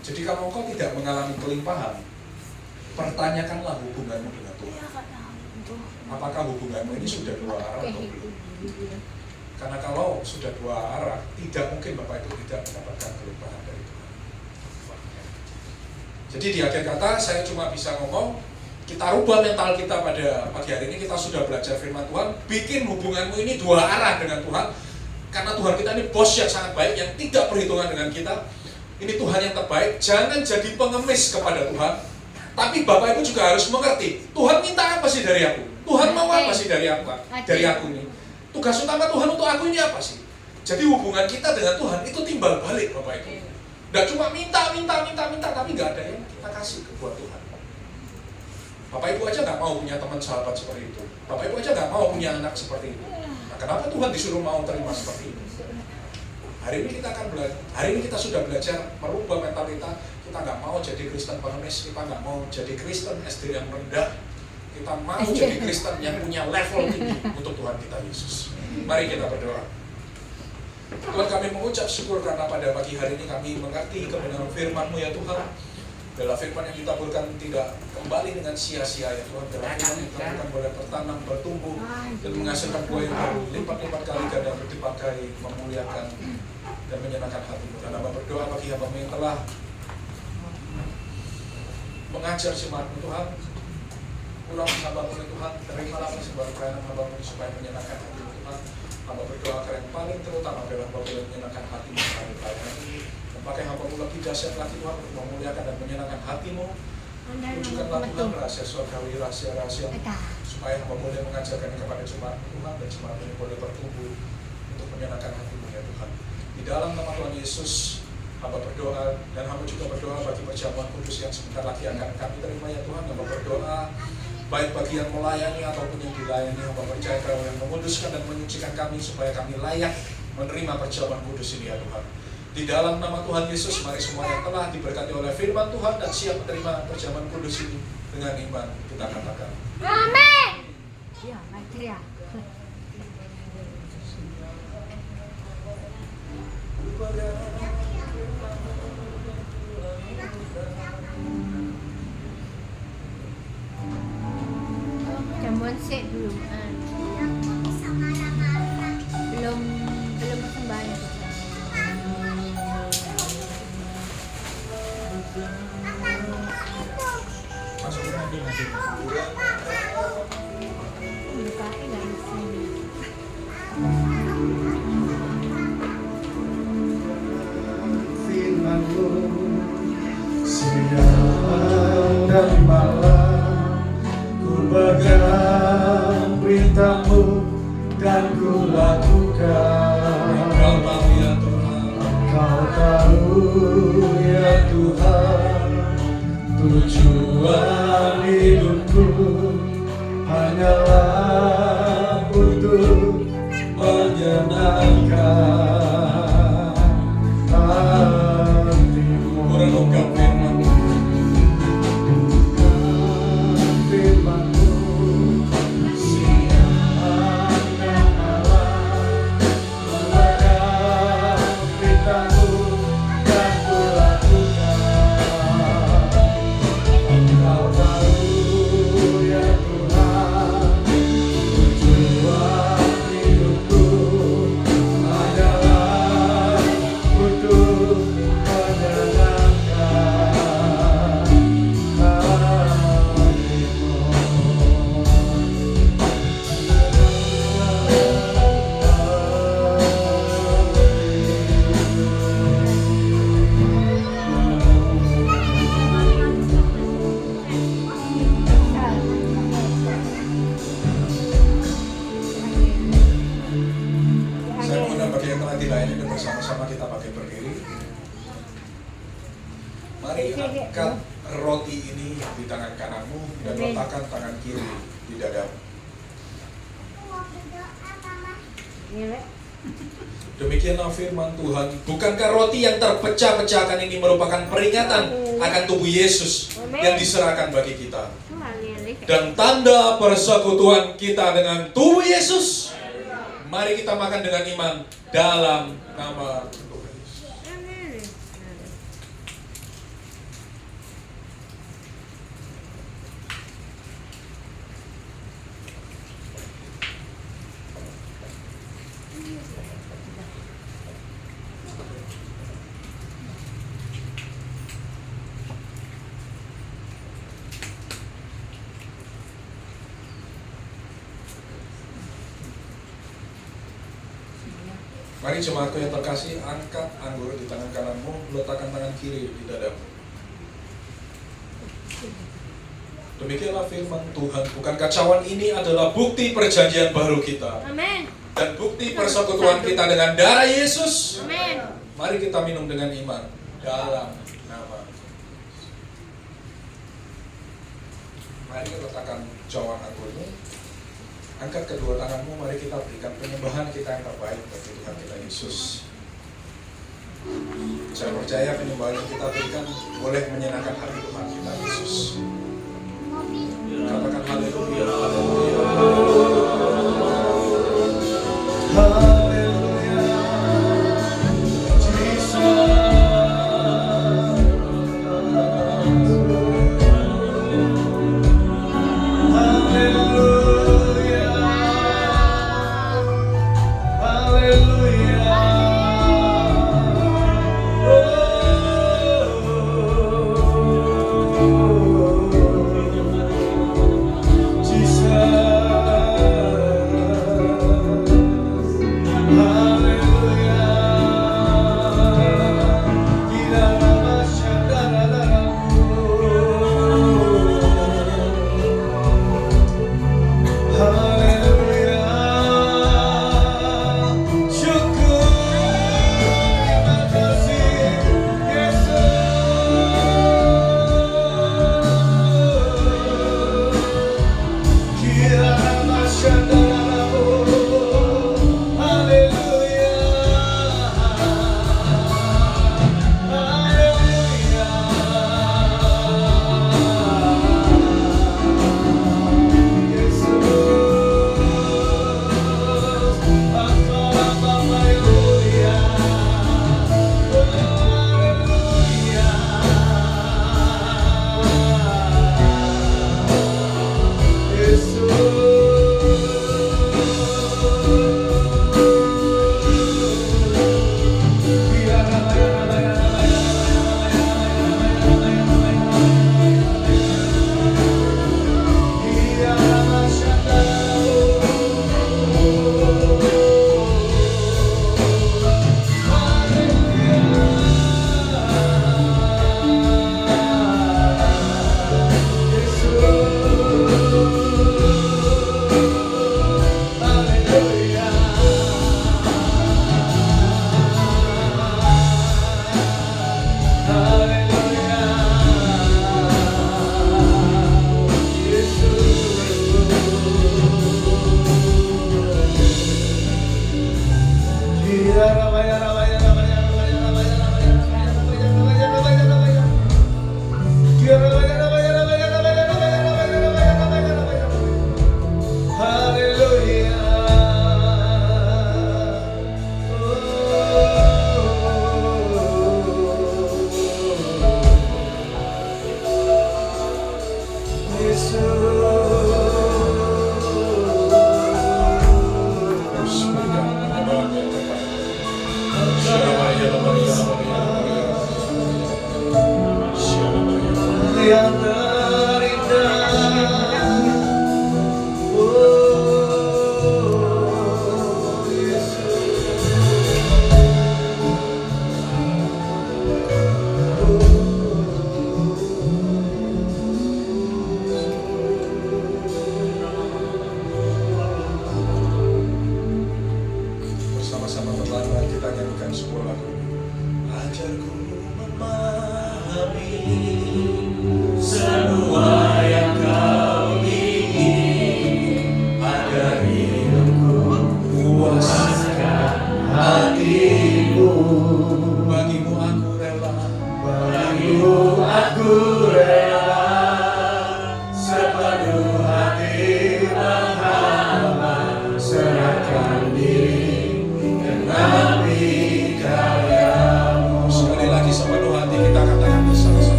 Speaker 4: Jadi kalau engkau tidak mengalami kelimpahan, pertanyakanlah hubunganmu dengan Tuhan. Apakah hubunganmu ini sudah dua arah atau belum? Karena kalau sudah dua arah, tidak mungkin Bapak Ibu tidak mendapatkan kelimpahan dari Tuhan. Jadi di akhir kata saya cuma bisa ngomong, kita rubah mental kita pada pagi hari ini. Kita sudah belajar firman Tuhan, bikin hubunganmu ini dua arah dengan Tuhan. Karena Tuhan kita ini bos yang sangat baik, yang tidak perhitungan dengan kita. Ini Tuhan yang terbaik. Jangan jadi pengemis kepada Tuhan. Tapi Bapak Ibu juga harus mengerti, Tuhan minta apa sih dari aku? Tuhan mau apa sih dari aku? Dari aku ini. Tugas utama Tuhan untuk aku ini apa sih? Jadi hubungan kita dengan Tuhan itu timbal balik Bapak Ibu. Nggak cuma minta, tapi nggak ada yang kita kasih ke buat Tuhan. Bapak Ibu aja nggak mau punya teman sahabat seperti itu. Bapak Ibu aja nggak mau punya anak seperti itu. Nah, kenapa Tuhan disuruh mau terima seperti itu? Hari ini kita akan belajar. Hari ini kita sudah belajar merubah mental kita. Kita nggak mau jadi Kristen pengemis. Kita nggak mau jadi Kristen SD yang rendah. Kita mau jadi Kristen yang punya level tinggi untuk Tuhan kita Yesus. Mari kita berdoa. Tuhan, kami mengucap syukur karena pada pagi hari ini kami mengerti kebenaran firman-Mu ya Tuhan. Bila firman yang ditaburkan tidak kembali dengan sia-sia ya Tuhan. Bila firman yang ditaburkan boleh tertanam, bertumbuh, dan menghasilkan buah yang berlipat-lipat kali ganda untuk dipakai, memuliakan, dan menyenangkan hati-Mu. Dan Hamba berdoa bagi hamba-Mu yang telah mengajar jemaat-Mu Tuhan. Ulang hamba-Mu Tuhan, terimalah persembahan pelayanan hamba-Mu supaya menyenangkan hati-Mu Tuhan. Hamba berdoa agar yang paling terutama adalah hamba boleh menyenangkan hati-Mu melalui pelayanan ini. Memakai hamba-Mu lebih dahsyat lagi Tuhan untuk memuliakan dan menyenangkan hati-Mu. Tunjukkanlah Tuhan rahasia surgawi, rahasia-rahasia supaya hamba boleh mengajarkannya kepada jemaat Tuhan, dan jemaat ini boleh bertumbuh untuk menyenangkan hati-Mu ya Tuhan. Di dalam nama Tuhan Yesus hamba berdoa, dan hamba juga berdoa bagi perjamuan kudus yang sebentar lagi akan kami terima ya Tuhan. Hamba berdoa baik bagi yang melayani ataupun yang dilayani, hamba percaya Kau yang menguduskan dan menyucikan kami supaya kami layak menerima perjamuan kudus ini ya Tuhan. Di dalam nama Tuhan Yesus, mari semua yang telah diberkati oleh firman Tuhan dan siap menerima perjamuan kudus ini dengan iman kita katakan
Speaker 2: Amin. Ya, teriak. Jamuan set belum. Belum persembahan. Bukain dari sini.
Speaker 1: Firman-Mu siang dan malam, ku pegang perintah-Mu dan ku lakukan. Engkau tahu ya Tuhan, Engkau tahu ya Tuhan, tujuan hidupku hanyalah untuk menyenangkan hati-Mu. Merenungkan firman-Mu, siang dan malam, ku pegang perintah-Mu dan ku lakukan. Engkau tahu ya Tuhan, tujuan hidupku adalah untuk menyenangkan
Speaker 4: Saya mengundang bagi yang telah dilayani dan bersama-sama kita pakai berdiri. Mari angkat roti ini di tangan kananmu dan letakkan tangan kiri di dadamu.
Speaker 2: Ini, Lek.
Speaker 4: Demikianlah firman Tuhan. Bukankah roti yang terpecah-pecahkan ini merupakan peringatan akan tubuh Yesus yang diserahkan bagi kita? Dan tanda persekutuan kita dengan tubuh Yesus. Mari kita makan dengan iman dalam nama Tuhan Yesus. Mari jemaatku yang terkasih, angkat anggur di tangan kananmu, letakkan tangan kiri di dadamu. Demikianlah firman Tuhan. Bukankah cawan ini adalah bukti perjanjian baru kita?
Speaker 2: Amin.
Speaker 4: Dan bukti persekutuan kita dengan darah Yesus?
Speaker 2: Amin.
Speaker 4: Mari kita minum dengan iman dalam nama. Mari kita letakkan cawan anggurnya. Angkat kedua tanganmu, mari kita berikan penyembahan kita yang terbaik bagi Tuhan kita Yesus. Saya percaya penyembahan yang kita berikan boleh menyenangkan hati Tuhan kita Yesus. Katakan haleluya, haleluya.
Speaker 1: Haleluya, Jesus.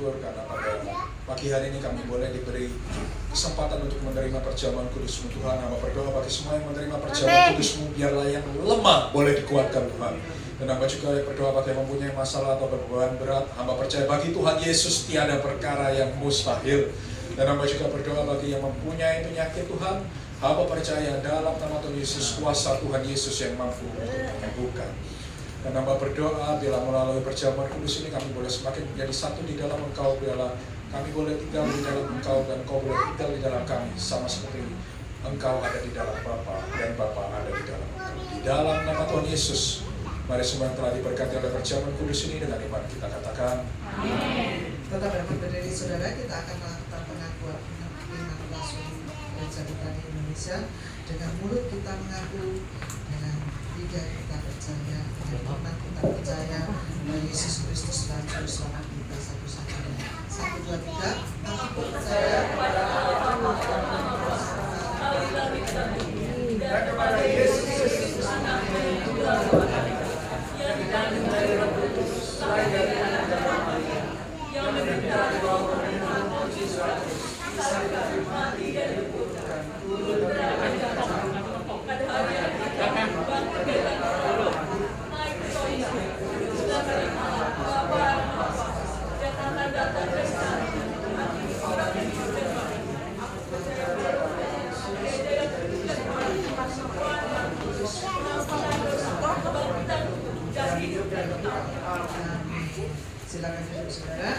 Speaker 4: bersyukur karena pada pagi hari ini kami boleh diberi kesempatan untuk menerima perjamuan kudus-Mu Tuhan. Hamba berdoa bagi semua yang menerima perjamuan kudus-Mu, biarlah yang lemah boleh dikuatkan Tuhan. Dan hamba juga berdoa bagi yang mempunyai masalah atau beban berat. Hamba percaya bagi Tuhan Yesus tiada perkara yang mustahil. Dan hamba juga berdoa bagi yang mempunyai penyakit Tuhan. Hamba percaya dalam nama Tuhan Yesus, kuasa Tuhan Yesus yang mampu untuk menyembuhkan. Dan hamba berdoa bila melalui perjamuan kudus ini kami boleh semakin menjadi satu di dalam Engkau. Biarlah kami boleh tinggal di dalam Engkau dan Engkau boleh tinggal di dalam kami, sama seperti Engkau ada di dalam Bapa dan Bapa ada di dalam Engkau. Di dalam nama Tuhan Yesus, mari semua yang telah diberkati oleh perjamuan kudus ini dengan iman kita katakan
Speaker 2: Amin.
Speaker 3: Tetap dapat berdiri saudara, kita akan melakukan pengakuan iman Rasul Gereja Lutheran Indonesia. Dengan mulut kita mengaku, dengan lidah kita percaya, dengan iman kita percaya bahwa Yesus Kristus adalah Juru Selamat kita satu-satunya. 1, 2, 3. Aku percaya kepada Allah
Speaker 1: Dan kepada Yesus Kristus,
Speaker 3: silakan duduk saudara.